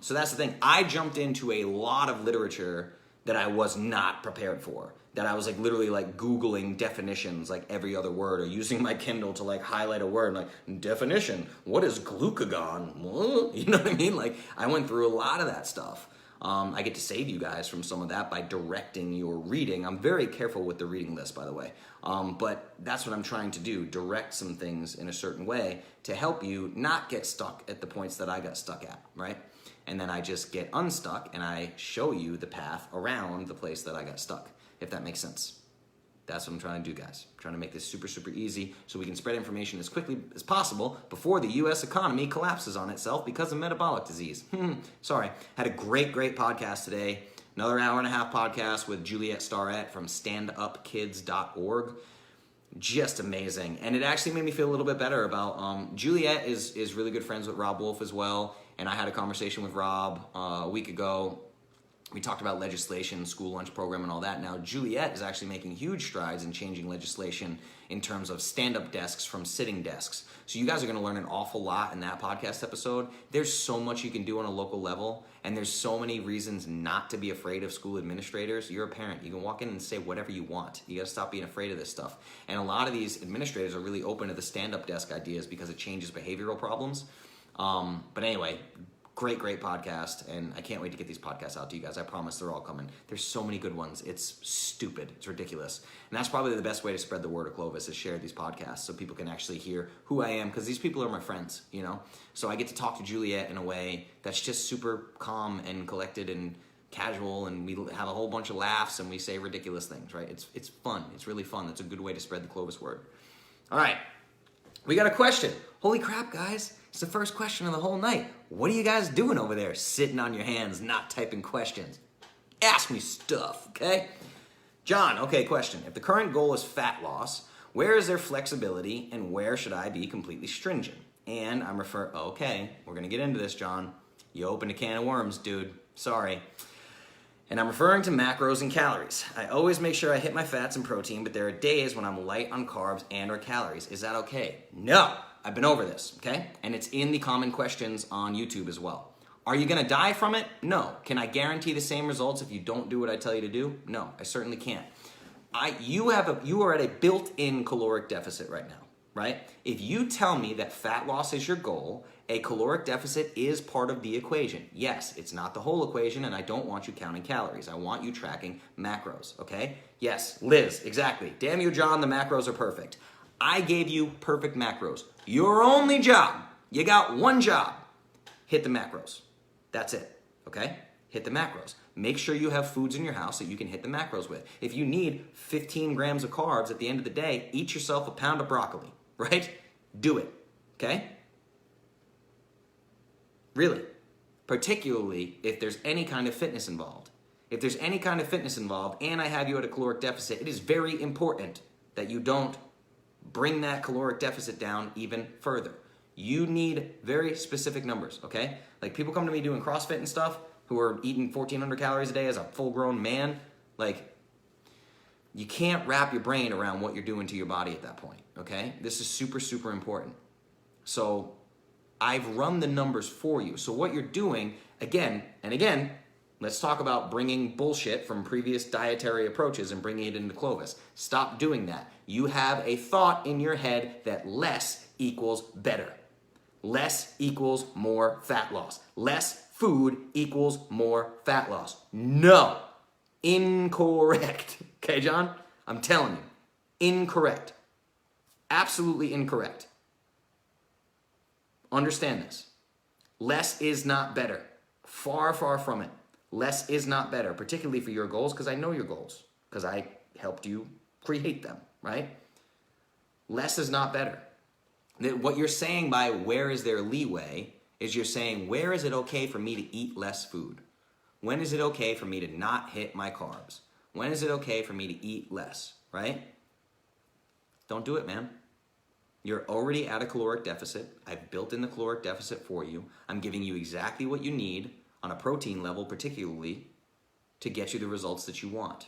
So that's the thing. I jumped into a lot of literature that I was not prepared for. That I was like literally like Googling definitions like every other word, or using my Kindle to like highlight a word, like definition, what is glucagon? What? You know what I mean? Like I went through a lot of that stuff. I get to save you guys from some of that by directing your reading. I'm very careful with the reading list, by the way. But that's what I'm trying to do, direct some things in a certain way to help you not get stuck at the points that I got stuck at, right? And then I just get unstuck and I show you the path around the place that I got stuck, if that makes sense. That's what I'm trying to do, guys. I'm trying to make this super, super easy so we can spread information as quickly as possible before the U.S. economy collapses on itself because of metabolic disease. Sorry. Had a great, great podcast today. Another hour-and-a-half podcast with Juliet Starrett from standupkids.org. Just amazing. And it actually made me feel a little bit better about... Juliet is really good friends with Rob Wolf as well. And I had a conversation with Rob a week ago. We talked about legislation, school lunch program, and all that. Now, Juliet is actually making huge strides in changing legislation in terms of stand-up desks from sitting desks. So you guys are going to learn an awful lot in that podcast episode. There's so much you can do on a local level, and there's so many reasons not to be afraid of school administrators. You're a parent. You can walk in and say whatever you want. You got to stop being afraid of this stuff. And a lot of these administrators are really open to the stand-up desk ideas because it changes behavioral problems. But anyway, great podcast, and I can't wait to get these podcasts out to you guys. I promise they're all coming. There's so many good ones. It's stupid. It's ridiculous. And that's probably the best way to spread the word of Clovis is share these podcasts so people can actually hear who I am, because these people are my friends, you know? So I get to talk to Juliet in a way that's just super calm and collected and casual, and we have a whole bunch of laughs and we say ridiculous things, right? It's fun. It's really fun. That's a good way to spread the Clovis word. All right. We got a question. Holy crap, guys. It's the first question of the whole night. What are you guys doing over there, sitting on your hands, not typing questions? Ask me stuff, okay? John, okay, question. If the current goal is fat loss, where is there flexibility and where should I be completely stringent? And I'm okay, we're going to get into this, John. You opened a can of worms, dude. Sorry. And I'm referring to macros and calories. I always make sure I hit my fats and protein, but there are days when I'm light on carbs and or calories. Is that okay? No. I've been over this, okay? And it's in the common questions on YouTube as well. Are you gonna die from it? No. Can I guarantee the same results if you don't do what I tell you to do? No, I certainly can't. You are at a built-in caloric deficit right now, right? If you tell me that fat loss is your goal, a caloric deficit is part of the equation. Yes, it's not the whole equation, and I don't want you counting calories. I want you tracking macros, okay? Yes, Liz, exactly. Damn you, John, the macros are perfect. I gave you perfect macros. Your only job, you got one job, hit the macros. That's it, okay? Hit the macros. Make sure you have foods in your house that you can hit the macros with. If you need 15 grams of carbs at the end of the day, eat yourself a pound of broccoli, right? Do it, okay? Really, particularly if there's any kind of fitness involved. If there's any kind of fitness involved and I have you at a caloric deficit, it is very important that you don't bring that caloric deficit down even further. You need very specific numbers, okay? Like people come to me doing CrossFit and stuff who are eating 1,400 calories a day as a full-grown man. Like, you can't wrap your brain around what you're doing to your body at that point, okay? This is super, super important. So I've run the numbers for you. So what you're doing, again and again, Let's talk about bringing bullshit from previous dietary approaches and bringing it into Clovis. Stop doing that. You have a thought in your head that less equals better. Less equals more fat loss. Less food equals more fat loss. No. Incorrect. Okay, John? I'm telling you. Incorrect. Absolutely incorrect. Understand this. Less is not better. Far, far from it. Less is not better, particularly for your goals, because I know your goals, because I helped you create them, right? Less is not better. What you're saying by where is there leeway is you're saying, where is it okay for me to eat less food? When is it okay for me to not hit my carbs? When is it okay for me to eat less, right? Don't do it, man. You're already at a caloric deficit. I've built in the caloric deficit for you. I'm giving you exactly what you need on a protein level, particularly, to get you the results that you want.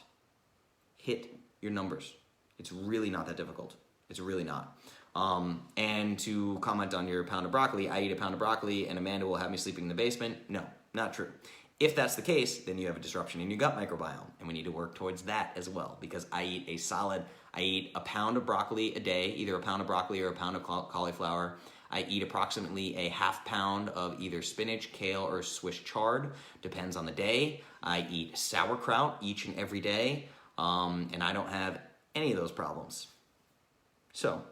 Hit your numbers. It's really not that difficult. It's really not. And to comment on your pound of broccoli, I eat a pound of broccoli and Amanda will have me sleeping in the basement. No, not true. If that's the case, then you have a disruption in your gut microbiome, and we need to work towards that as well, because I eat a pound of broccoli a day, either a pound of broccoli or a pound of cauliflower. I eat approximately a half pound of either spinach, kale, or Swiss chard, depends on the day. I eat sauerkraut each and every day, and I don't have any of those problems. So,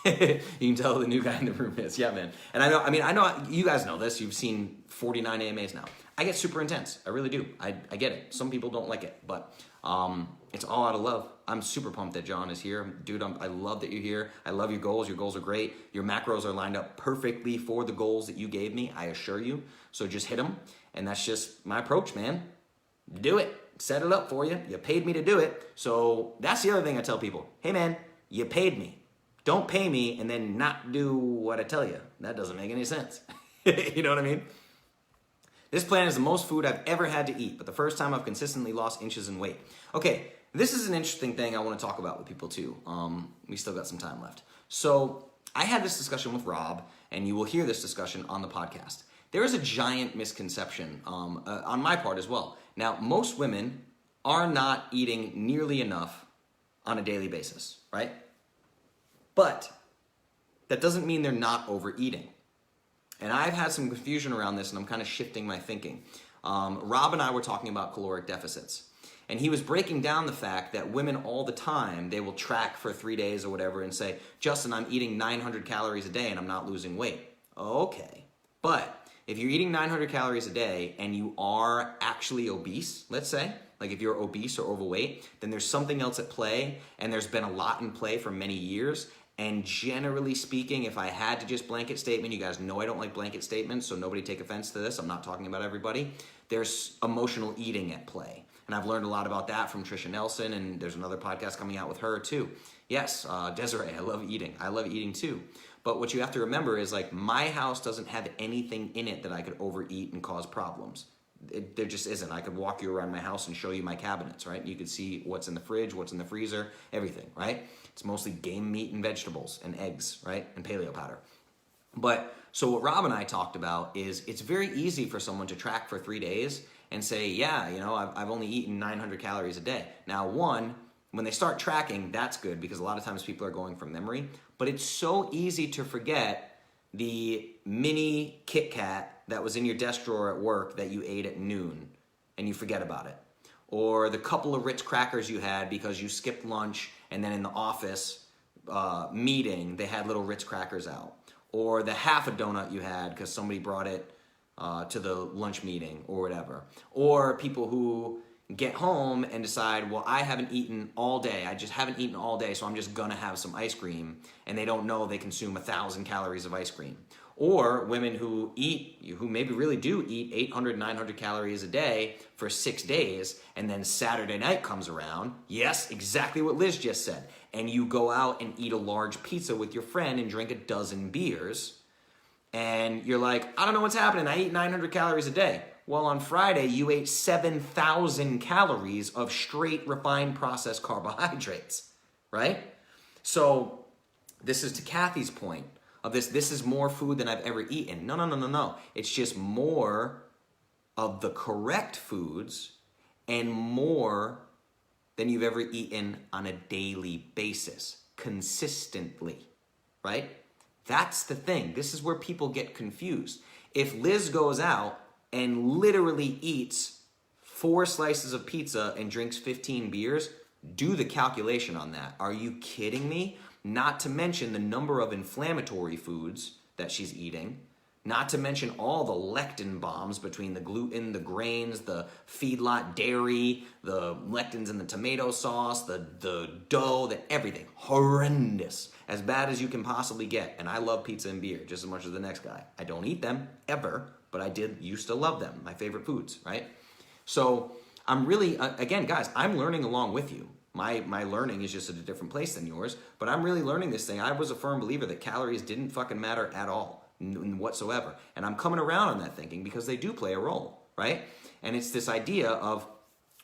you can tell the new guy in the room is, yeah, man. And I know, you guys know this. You've seen 49 AMAs now. I get super intense. I really do. I get it. Some people don't like it, but it's all out of love. I'm super pumped that John is here. Dude, I love that you're here. I love your goals. Your goals are great. Your macros are lined up perfectly for the goals that you gave me, I assure you. So just hit them. And that's just my approach, man. Do it. Set it up for you. You paid me to do it. So that's the other thing I tell people. Hey, man, you paid me. Don't pay me and then not do what I tell you. That doesn't make any sense. You know what I mean? This plan is the most food I've ever had to eat, but the first time I've consistently lost inches in weight. Okay, this is an interesting thing I want to talk about with people too. We still got some time left. So I had this discussion with Rob, and you will hear this discussion on the podcast. There is a giant misconception on my part as well. Now, most women are not eating nearly enough on a daily basis, right? But that doesn't mean they're not overeating. And I've had some confusion around this, and I'm kind of shifting my thinking. Rob and I were talking about caloric deficits. And he was breaking down the fact that women all the time, they will track for 3 days or whatever and say, Justin, I'm eating 900 calories a day and I'm not losing weight. Okay. But if you're eating 900 calories a day and you are actually obese, let's say, like if you're obese or overweight, then there's something else at play, and there's been a lot in play for many years. And generally speaking, if I had to just blanket statement, you guys know I don't like blanket statements, so nobody take offense to this. I'm not talking about everybody. There's emotional eating at play. And I've learned a lot about that from Trisha Nelson, and there's another podcast coming out with her too. Yes, Desiree, I love eating. I love eating too. But what you have to remember is, like, my house doesn't have anything in it that I could overeat and cause problems. There just isn't. I could walk you around my house and show you my cabinets, right? You could see what's in the fridge, what's in the freezer, everything, right? It's mostly game meat and vegetables and eggs, right? And paleo powder. But so what Rob and I talked about is it's very easy for someone to track for 3 days and say, yeah, you know, I've only eaten 900 calories a day. Now, one, when they start tracking, that's good because a lot of times people are going from memory. But it's so easy to forget the mini Kit Kat that was in your desk drawer at work that you ate at noon and you forget about it. Or the couple of Ritz crackers you had because you skipped lunch and then in the office meeting, they had little Ritz crackers out. Or the half a donut you had because somebody brought it to the lunch meeting or whatever. Or people who get home and decide, well, I haven't eaten all day. I just haven't eaten all day, so I'm just gonna have some ice cream. And they don't know they consume 1,000 calories of ice cream. Or women who maybe really do eat 800, 900 calories a day for 6 days, and then Saturday night comes around, yes, exactly what Liz just said, and you go out and eat a large pizza with your friend and drink a dozen beers, and you're like, I don't know what's happening, I eat 900 calories a day. Well, on Friday, you ate 7,000 calories of straight refined processed carbohydrates, right? So this is to Kathy's point of this is more food than I've ever eaten. No. It's just more of the correct foods and more than you've ever eaten on a daily basis, consistently, right? That's the thing. This is where people get confused. If Liz goes out and literally eats 4 slices of pizza and drinks 15 beers, do the calculation on that. Are you kidding me? Not to mention the number of inflammatory foods that she's eating, not to mention all the lectin bombs between the gluten, the grains, the feedlot dairy, the lectins in the tomato sauce, the dough, everything. Horrendous. As bad as you can possibly get. And I love pizza and beer just as much as the next guy. I don't eat them ever, but I used to love them. My favorite foods, right? So I'm really, again, guys, I'm learning along with you. My learning is just at a different place than yours, but I'm really learning this thing. I was a firm believer that calories didn't fucking matter at all, whatsoever. And I'm coming around on that thinking because they do play a role, right? And it's this idea of,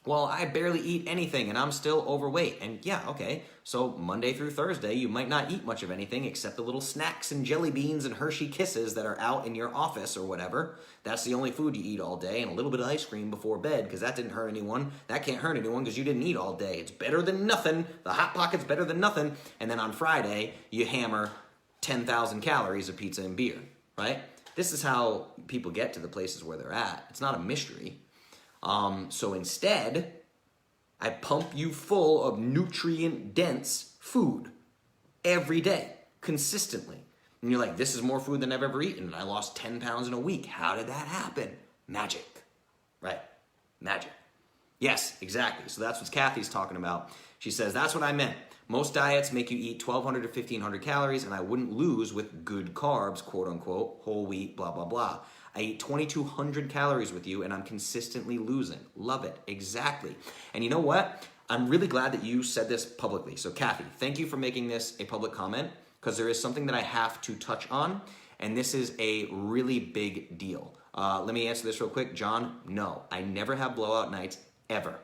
well, I barely eat anything and I'm still overweight. And yeah, okay, so Monday through Thursday, you might not eat much of anything except the little snacks and jelly beans and Hershey Kisses that are out in your office or whatever. That's the only food you eat all day, and a little bit of ice cream before bed because that didn't hurt anyone. That can't hurt anyone because you didn't eat all day. It's better than nothing. The Hot Pocket's better than nothing. And then on Friday, you hammer 10,000 calories of pizza and beer, right? This is how people get to the places where they're at. It's not a mystery. So instead, I pump you full of nutrient-dense food every day, consistently. And you're like, this is more food than I've ever eaten, and I lost 10 pounds in a week. How did that happen? Magic, right? Magic. Yes, exactly. So that's what Kathy's talking about. She says, that's what I meant. Most diets make you eat 1,200 to 1,500 calories, and I wouldn't lose with good carbs, quote unquote, whole wheat, blah, blah, blah. I eat 2,200 calories with you, and I'm consistently losing. Love it. Exactly. And you know what? I'm really glad that you said this publicly. So Kathy, thank you for making this a public comment, because there is something that I have to touch on, and this is a really big deal. Let me answer this real quick. John, no, I never have blowout nights, ever,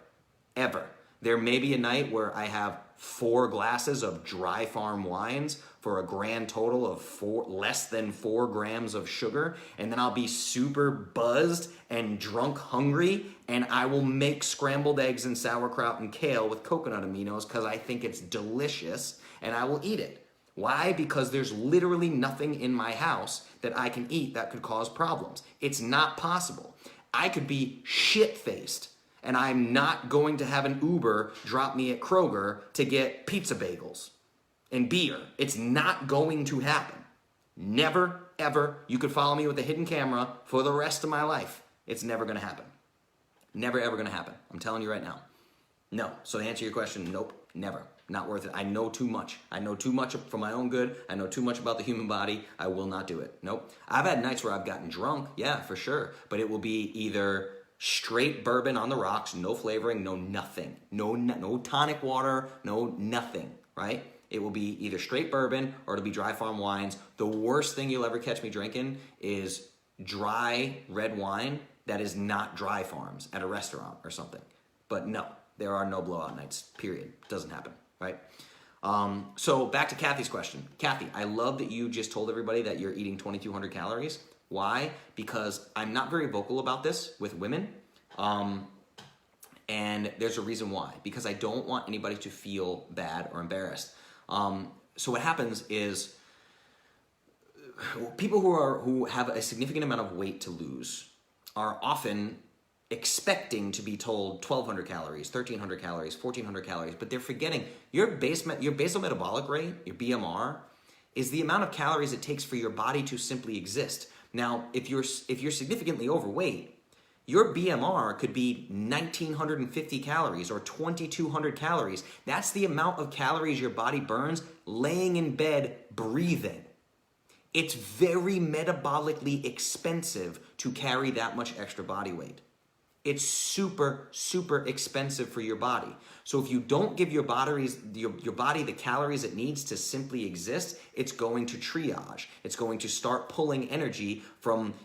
ever. There may be a night where I have 4 glasses of dry farm wines for a grand total of less than 4 grams of sugar, and then I'll be super buzzed and drunk hungry, and I will make scrambled eggs and sauerkraut and kale with coconut aminos because I think it's delicious, and I will eat it. Why? Because there's literally nothing in my house that I can eat that could cause problems. It's not possible. I could be shit-faced, and I'm not going to have an Uber drop me at Kroger to get pizza bagels and beer. It's not going to happen. Never, ever. You could follow me with a hidden camera for the rest of my life. It's never going to happen. Never, ever going to happen. I'm telling you right now. No. So to answer your question, nope, never. Not worth it. I know too much. I know too much for my own good. I know too much about the human body. I will not do it. Nope. I've had nights where I've gotten drunk. Yeah, for sure. But it will be either straight bourbon on the rocks, no flavoring, no nothing. No tonic water, no nothing, right? It will be either straight bourbon or it'll be dry farm wines. The worst thing you'll ever catch me drinking is dry red wine that is not dry farms at a restaurant or something. But no, there are no blowout nights, period. Doesn't happen, right? So back to Kathy's question. Kathy, I love that you just told everybody that you're eating 2,200 calories. Why? Because I'm not very vocal about this with women. And there's a reason why. Because I don't want anybody to feel bad or embarrassed. So what happens is people who have a significant amount of weight to lose are often expecting to be told 1,200 calories, 1,300 calories, 1,400 calories, but they're forgetting your basal metabolic rate, your BMR, is the amount of calories it takes for your body to simply exist. Now, if you're significantly overweight, your BMR could be 1,950 calories or 2,200 calories. That's the amount of calories your body burns laying in bed breathing. It's very metabolically expensive to carry that much extra body weight. It's super, super expensive for your body. So if you don't give your body the calories it needs to simply exist, it's going to triage. It's going to start pulling energy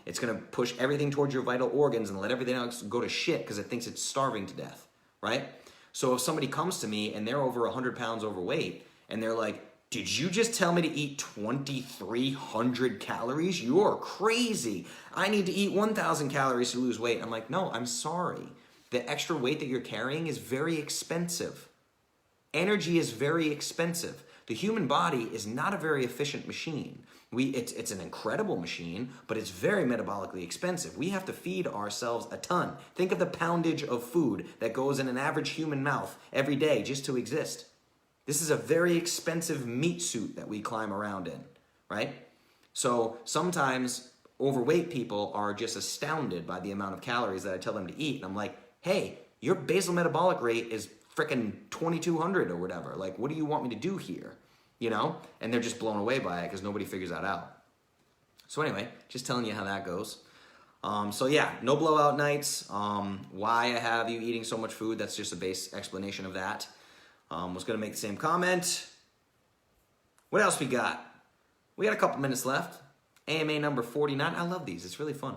it's going to push everything towards your vital organs and let everything else go to shit because it thinks it's starving to death, right? So if somebody comes to me and they're over 100 pounds overweight and they're like, did you just tell me to eat 2,300 calories? You're crazy. I need to eat 1,000 calories to lose weight. I'm like, no, I'm sorry. The extra weight that you're carrying is very expensive. Energy is very expensive. The human body is not a very efficient machine. It's an incredible machine, but it's very metabolically expensive. We have to feed ourselves a ton. Think of the poundage of food that goes in an average human mouth every day just to exist. This is a very expensive meat suit that we climb around in, right? So sometimes overweight people are just astounded by the amount of calories that I tell them to eat. And I'm like, hey, your basal metabolic rate is frickin' 2,200 or whatever. Like, what do you want me to do here? You know? And they're just blown away by it because nobody figures that out. So anyway, just telling you how that goes. So yeah, no blowout nights. Why I have you eating so much food, that's just a base explanation of that. Was going to make the same comment. What else we got? We got a couple minutes left. AMA number 49. I love these. It's really fun.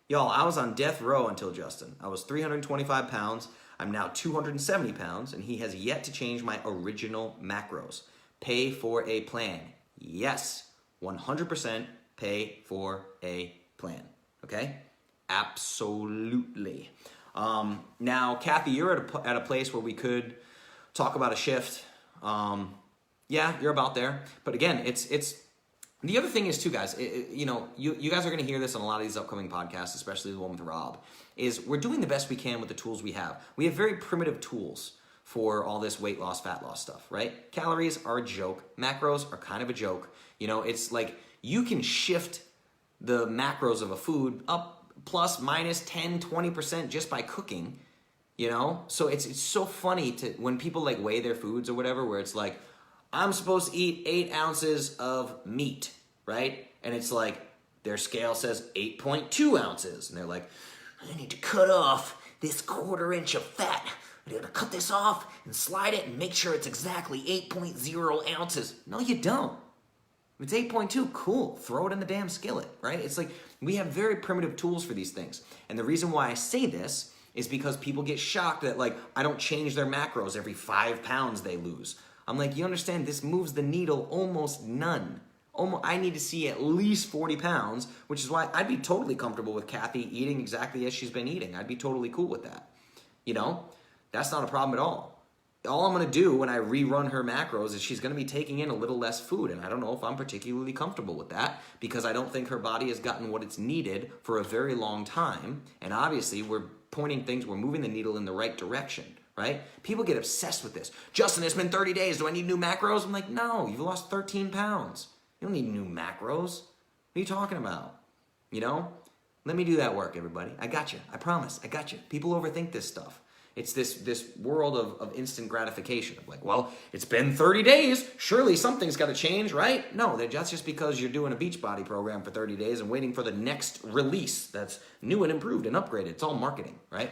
Y'all, I was on death row until Justin. I was 325 pounds. I'm now 270 pounds, and he has yet to change my original macros. Pay for a plan. Yes, 100% pay for a plan. Okay? Absolutely. Now, Kathy, you're at a place where we could talk about a shift. Yeah, you're about there. But again, it's the other thing is too, guys, you guys are going to hear this on a lot of these upcoming podcasts, especially the one with Rob, is we're doing the best we can with the tools we have. We have very primitive tools for all this weight loss, fat loss stuff, right? Calories are a joke. Macros are kind of a joke. It's like you can shift the macros of a food up plus minus 10, 20% just by cooking. So it's so funny when people like weigh their foods or whatever, where it's like, I'm supposed to eat 8 ounces of meat, right? And it's like, their scale says 8.2 ounces. And they're like, I need to cut off this 1/4 inch of fat. I got to cut this off and slide it and make sure it's exactly 8.0 ounces. No, you don't. If it's 8.2, cool. Throw it in the damn skillet, right? It's like, we have very primitive tools for these things. And the reason why I say this is because people get shocked that, like, I don't change their macros every 5 pounds they lose. I'm like, you understand, this moves the needle almost none. I need to see at least 40 pounds, which is why I'd be totally comfortable with Kathy eating exactly as she's been eating. I'd be totally cool with that. That's not a problem at all. All I'm going to do when I rerun her macros is she's going to be taking in a little less food, and I don't know if I'm particularly comfortable with that because I don't think her body has gotten what it's needed for a very long time, and obviously we're moving the needle in the right direction, right? People get obsessed with this. Justin, it's been 30 days. Do I need new macros? I'm like, no, you've lost 13 pounds. You don't need new macros. What are you talking about? Let me do that work, everybody. I got you. I promise. I got you. People overthink this stuff. It's this world of instant gratification. Of like, well, it's been 30 days. Surely something's got to change, right? No, that's just because you're doing a Beachbody program for 30 days and waiting for the next release that's new and improved and upgraded. It's all marketing, right?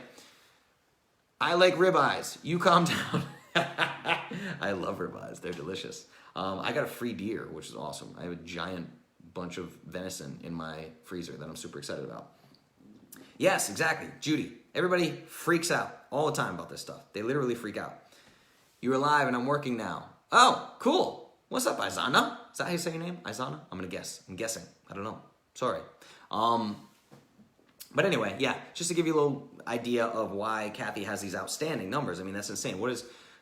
I like ribeyes. You calm down. I love ribeyes. They're delicious. I got a free deer, which is awesome. I have a giant bunch of venison in my freezer that I'm super excited about. Yes, exactly. Judy. Everybody freaks out all the time about this stuff. They literally freak out. You're alive and I'm working now. Oh, cool. What's up, Izana? Is that how you say your name? Izana? I'm going to guess. I'm guessing. I don't know. Sorry. But anyway, yeah, just to give you a little idea of why Kathy has these outstanding numbers. I mean, that's insane.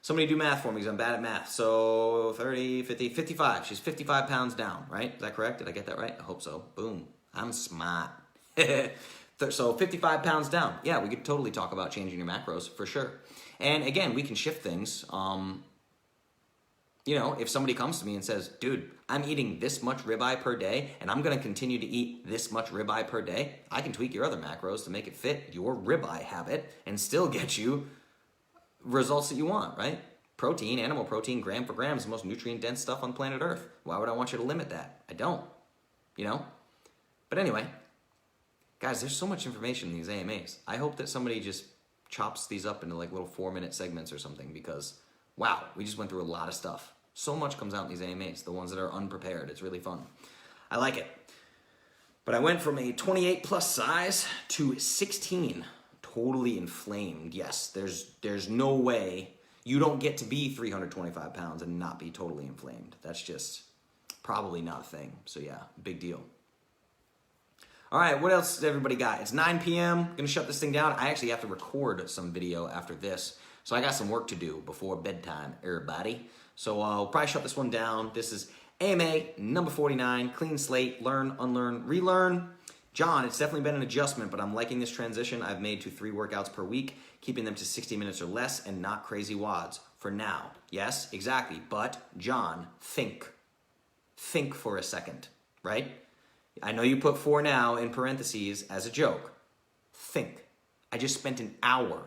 Somebody do math for me because I'm bad at math. So 30, 50, 55. She's 55 pounds down, right? Is that correct? Did I get that right? I hope so. Boom. I'm smart. So 55 pounds down. Yeah, we could totally talk about changing your macros for sure. And again, we can shift things. If somebody comes to me and says, dude, I'm eating this much ribeye per day and I'm going to continue to eat this much ribeye per day, I can tweak your other macros to make it fit your ribeye habit and still get you results that you want, right? Protein, animal protein, gram for gram is the most nutrient-dense stuff on planet Earth. Why would I want you to limit that? I don't, But anyway, guys, there's so much information in these AMAs. I hope that somebody just chops these up into like little 4-minute segments or something because, wow, we just went through a lot of stuff. So much comes out in these AMAs, the ones that are unprepared. It's really fun. I like it. But I went from a 28 plus size to 16, totally inflamed. Yes, there's no way You don't get to be 325 pounds and not be totally inflamed. That's just probably not a thing. So yeah, big deal. All right, what else does everybody got? It's 9 p.m. Gonna shut this thing down. I actually have to record some video after this. So I got some work to do before bedtime, everybody. So I'll probably shut this one down. This is AMA number 49, clean slate, learn, unlearn, relearn. John, it's definitely been an adjustment, but I'm liking this transition I've made to 3 workouts per week, keeping them to 60 minutes or less and not crazy wads for now. Yes, exactly. But John, think. Think for a second, right? I know you put 4 now in parentheses as a joke. Think. I just spent an hour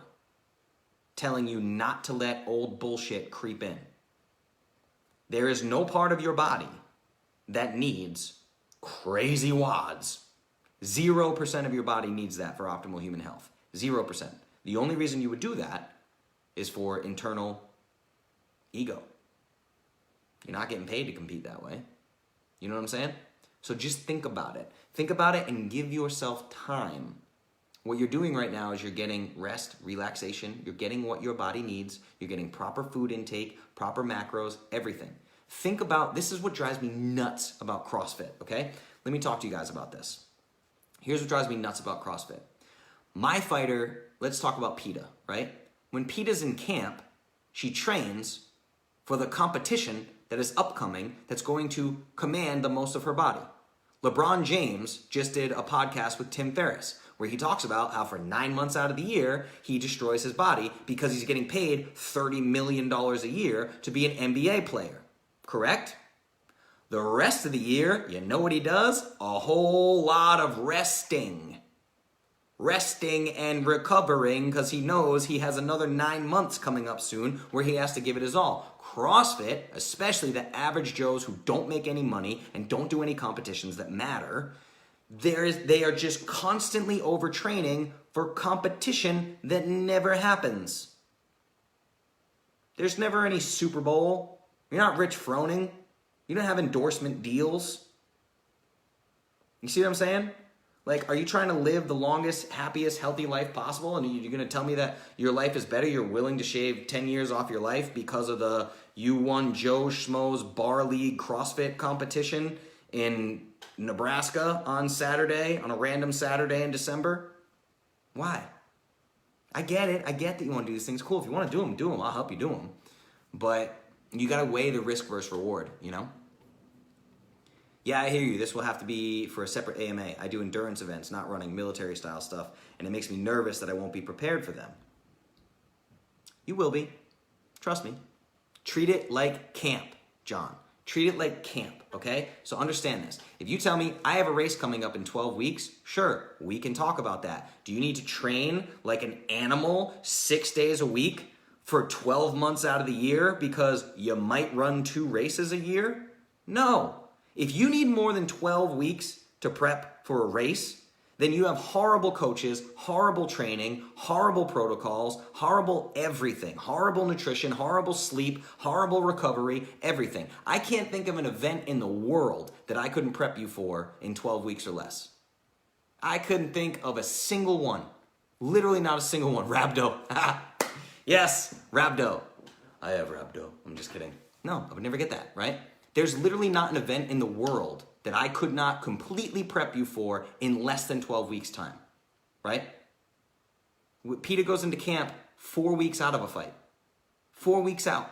telling you not to let old bullshit creep in. There is no part of your body that needs crazy wads. 0% of your body needs that for optimal human health. 0%. The only reason you would do that is for internal ego. You're not getting paid to compete that way. You know what I'm saying? So just think about it. Think about it and give yourself time. What you're doing right now is you're getting rest, relaxation. You're getting what your body needs. You're getting proper food intake, proper macros, everything. Think about, this is what drives me nuts about CrossFit, okay? Let me talk to you guys about this. Here's what drives me nuts about CrossFit. My fighter, let's talk about PETA, right? When PETA's in camp, she trains for the competition that is upcoming that's going to command the most of her body. LeBron James just did a podcast with Tim Ferriss where he talks about how for 9 months out of the year, he destroys his body because he's getting paid $30 million a year to be an NBA player. Correct? The rest of the year, you know what he does? A whole lot of resting. Resting and recovering because he knows he has another 9 months coming up soon where he has to give it his all. CrossFit, especially the average Joes who don't make any money and don't do any competitions that matter, they are just constantly overtraining for competition that never happens. There's never any Super Bowl. You're not Rich Froning. You don't have endorsement deals. You see what I'm saying? Like, are you trying to live the longest, happiest, healthy life possible? And you're going to tell me that your life is better? You're willing to shave 10 years off your life because of the you won Joe Schmo's Bar League CrossFit competition in Nebraska on Saturday, on a random Saturday in December? Why? I get it. I get that you want to do these things. Cool. If you want to do them. I'll help you do them. But you got to weigh the risk versus reward, you know? Yeah, I hear you. This will have to be for a separate AMA. I do endurance events, not running military style stuff, and it makes me nervous that I won't be prepared for them. You will be. Trust me. Treat it like camp, John. Treat it like camp, okay? So understand this. If you tell me I have a race coming up in 12 weeks, sure, we can talk about that. Do you need to train like an animal 6 days a week for 12 months out of the year because you might run 2 races a year? No. If you need more than 12 weeks to prep for a race, then you have horrible coaches, horrible training, horrible protocols, horrible everything, horrible nutrition, horrible sleep, horrible recovery, everything. I can't think of an event in the world that I couldn't prep you for in 12 weeks or less. I couldn't think of a single one. Literally not a single one. Rhabdo. Yes, rhabdo. I have rhabdo. I'm just kidding. No, I would never get that, right? There's literally not an event in the world that I could not completely prep you for in less than 12 weeks' time, right? PETA goes into camp 4 weeks out of a fight. 4 weeks out.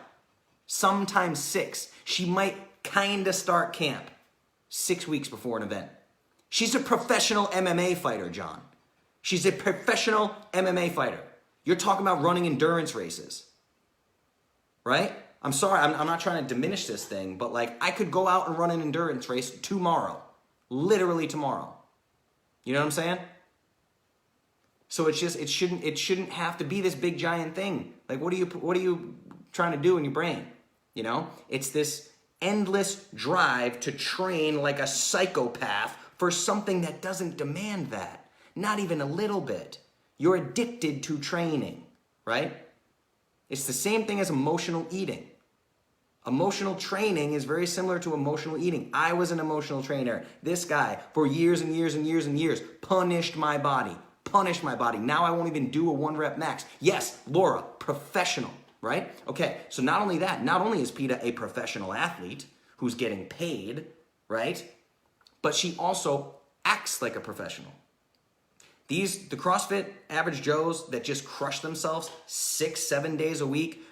Sometimes 6. She might kind of start camp 6 weeks before an event. She's a professional MMA fighter, John. She's a professional MMA fighter. You're talking about running endurance races, right? I'm sorry, I'm not trying to diminish this thing, but like I could go out and run an endurance race tomorrow. Literally tomorrow. You know what I'm saying? So it's just it shouldn't have to be this big giant thing. Like what are you trying to do in your brain? You know? It's this endless drive to train like a psychopath for something that doesn't demand that. Not even a little bit. You're addicted to training, right? It's the same thing as emotional eating. Emotional training is very similar to emotional eating. I was an emotional trainer. This guy, for years and years and years and years, punished my body. Now I won't even do a 1 rep max. Yes, Laura, professional. right? Okay, so not only that, not only is PETA a professional athlete who's getting paid, right? But she also acts like a professional. The CrossFit average Joes that just crush themselves 6-7 days a week,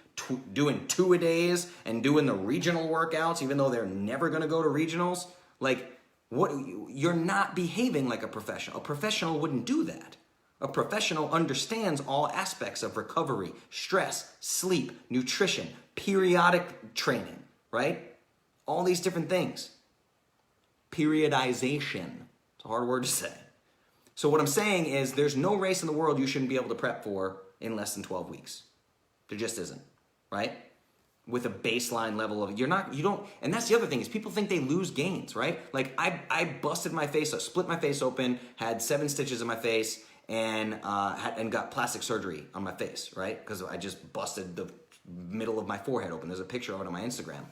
doing 2-a-days and doing the regional workouts, even though they're never gonna go to regionals, like, what? You're not behaving like a professional. A professional wouldn't do that. A professional understands all aspects of recovery, stress, sleep, nutrition, periodic training, right? All these different things. Periodization. It's a hard word to say. So what I'm saying is there's no race in the world you shouldn't be able to prep for in less than 12 weeks. There just isn't, right? With a baseline level of, and that's the other thing is people think they lose gains, right? Like I busted my face, split my face open, had 7 stitches in my face, and got plastic surgery on my face, right? Because I just busted the middle of my forehead open. There's a picture of it on my Instagram.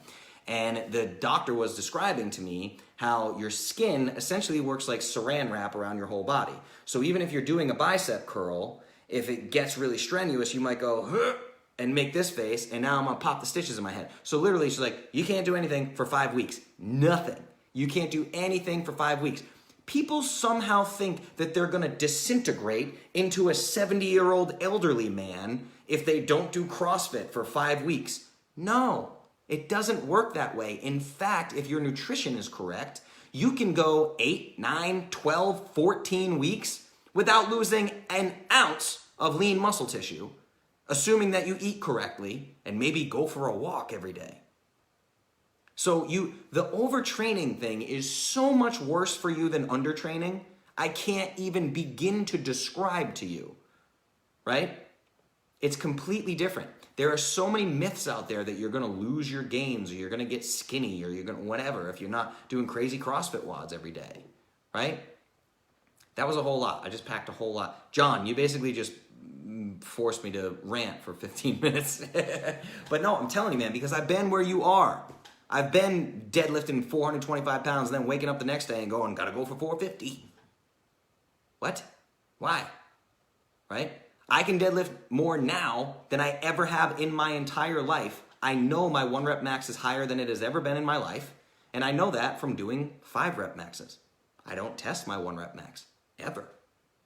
And the doctor was describing to me how your skin essentially works like saran wrap around your whole body. So even if you're doing a bicep curl, if it gets really strenuous, you might go, huh, and make this face, and now I'm gonna pop the stitches in my head. So literally she's like, you can't do anything for 5 weeks. Nothing. You can't do anything for 5 weeks. People somehow think that they're gonna disintegrate into a 70-year-old elderly man if they don't do CrossFit for 5 weeks. No. It doesn't work that way. In fact, if your nutrition is correct, you can go 8, 9, 12, 14 weeks without losing an ounce of lean muscle tissue, assuming that you eat correctly and maybe go for a walk every day. So the overtraining thing is so much worse for you than undertraining. I can't even begin to describe to you, right? It's completely different. There are so many myths out there that you're gonna lose your gains or you're gonna get skinny or you're gonna whatever if you're not doing crazy CrossFit wads every day, right? That was a whole lot. I just packed a whole lot. John, you basically just forced me to rant for 15 minutes. But no, I'm telling you, man, because I've been where you are. I've been deadlifting 425 pounds and then waking up the next day and going, gotta go for 450. What? Why? Right? I can deadlift more now than I ever have in my entire life. I know my 1 rep max is higher than it has ever been in my life. And I know that from doing 5 rep maxes. I don't test my 1 rep max, ever.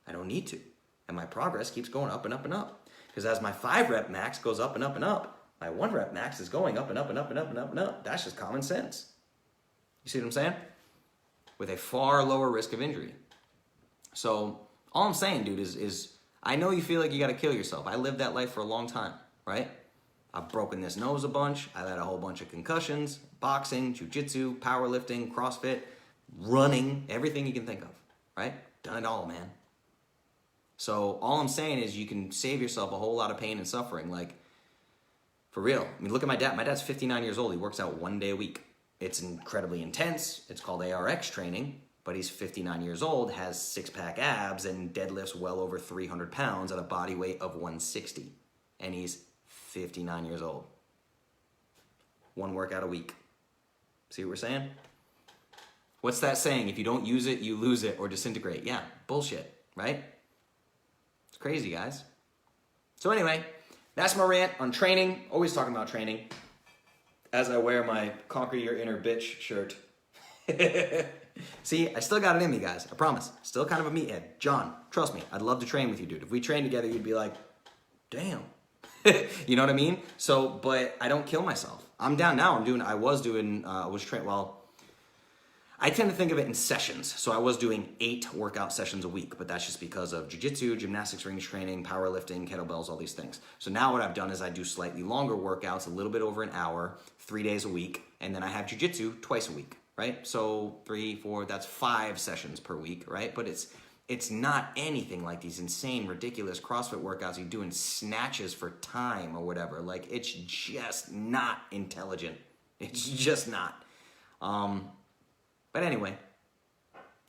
I don't need to. And my progress keeps going up and up and up. Because as my 5 rep max goes up and up and up, my 1 rep max is going up and up and up and up and up and up. That's just common sense. You see what I'm saying? With a far lower risk of injury. So all I'm saying, dude, is I know you feel like you got to kill yourself. I lived that life for a long time, right? I've broken this nose a bunch. I've had a whole bunch of concussions, boxing, jiu-jitsu, powerlifting, CrossFit, running, everything you can think of, right? Done it all, man. So all I'm saying is you can save yourself a whole lot of pain and suffering. Like, for real. I mean, look at my dad. My dad's 59 years old. He works out 1 day a week. It's incredibly intense. It's called ARX training. But he's 59 years old, has 6-pack abs, and deadlifts well over 300 pounds at a body weight of 160. And he's 59 years old. 1 workout a week. See what we're saying? What's that saying? If you don't use it, you lose it or disintegrate. Yeah, bullshit, right? It's crazy, guys. So anyway, that's my rant on training. Always talking about training. As I wear my Conquer Your Inner Bitch shirt. See, I still got it in me, guys. I promise. Still kind of a meathead. John, trust me. I'd love to train with you, dude. If we train together, you'd be like, damn. You know what I mean? So, but I don't kill myself. I'm down now. I tend to think of it in sessions. So I was doing 8 workout sessions a week, but that's just because of jiu-jitsu, gymnastics, range training, powerlifting, kettlebells, all these things. So now what I've done is I do slightly longer workouts, a little bit over an hour, 3 days a week, and then I have jiu-jitsu twice a week, right? So 3, 4, that's 5 sessions per week, right? But it's not anything like these insane, ridiculous CrossFit workouts you do in snatches for time or whatever. Like, it's just not intelligent. It's just not. But anyway,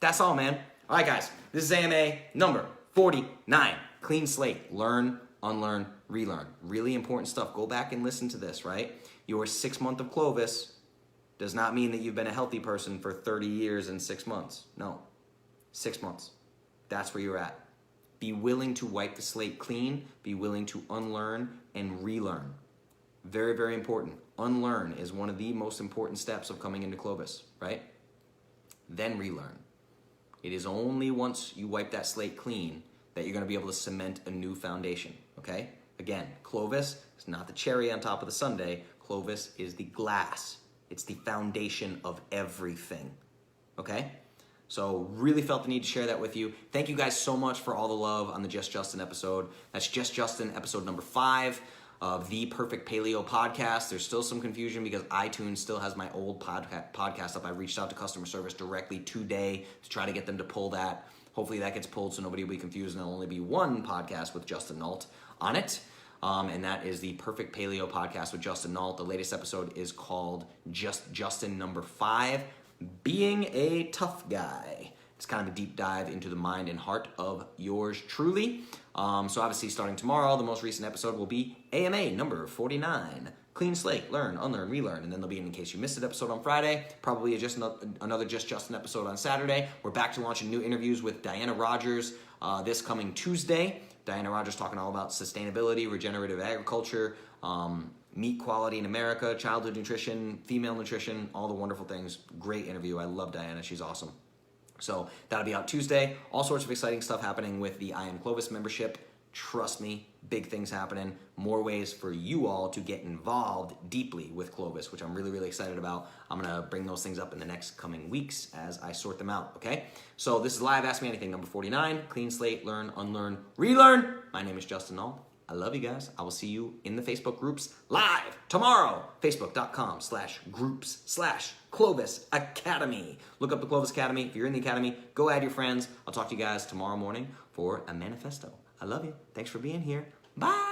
that's all, man. All right, guys, this is AMA number 49. Clean slate. Learn, unlearn, relearn. Really important stuff. Go back and listen to this, right? Your 6 month of Clovis does not mean that you've been a healthy person for 30 years and 6 months. No, 6 months. That's where you're at. Be willing to wipe the slate clean. Be willing to unlearn and relearn. Very, very important. Unlearn is one of the most important steps of coming into Clovis, right? Then relearn. It is only once you wipe that slate clean that you're going to be able to cement a new foundation, okay? Again, Clovis is not the cherry on top of the sundae. Clovis is the glass. It's the foundation of everything, okay? So really felt the need to share that with you. Thank you guys so much for all the love on the Just Justin episode. That's Just Justin episode number 5 of the Perfect Paleo podcast. There's still some confusion because iTunes still has my old podcast up. I reached out to customer service directly today to try to get them to pull that. Hopefully that gets pulled so nobody will be confused and there'll only be one podcast with Justin Nault on it. And that is the Perfect Paleo podcast with Justin Nault. The latest episode is called Just Justin number 5, Being a Tough Guy. It's kind of a deep dive into the mind and heart of yours truly. So obviously starting tomorrow, the most recent episode will be AMA number 49. Clean slate, learn, unlearn, relearn. And then there'll be, in case you missed an episode on Friday, probably another Just Justin episode on Saturday. We're back to launching new interviews with Diana Rogers this coming Tuesday. Diana Rogers talking all about sustainability, regenerative agriculture, meat quality in America, childhood nutrition, female nutrition, all the wonderful things. Great interview. I love Diana. She's awesome. So that'll be out Tuesday. All sorts of exciting stuff happening with the I Am Clovis membership. Trust me, big things happening. More ways for you all to get involved deeply with Clovis, which I'm really, really excited about. I'm going to bring those things up in the next coming weeks as I sort them out, okay? So this is Live Ask Me Anything, number 49. Clean slate, learn, unlearn, relearn. My name is Justin Nault. I love you guys. I will see you in the Facebook groups live tomorrow. Facebook.com/groups/Clovis Academy. Look up the Clovis Academy. If you're in the Academy, go add your friends. I'll talk to you guys tomorrow morning for a manifesto. I love you. Thanks for being here. Bye.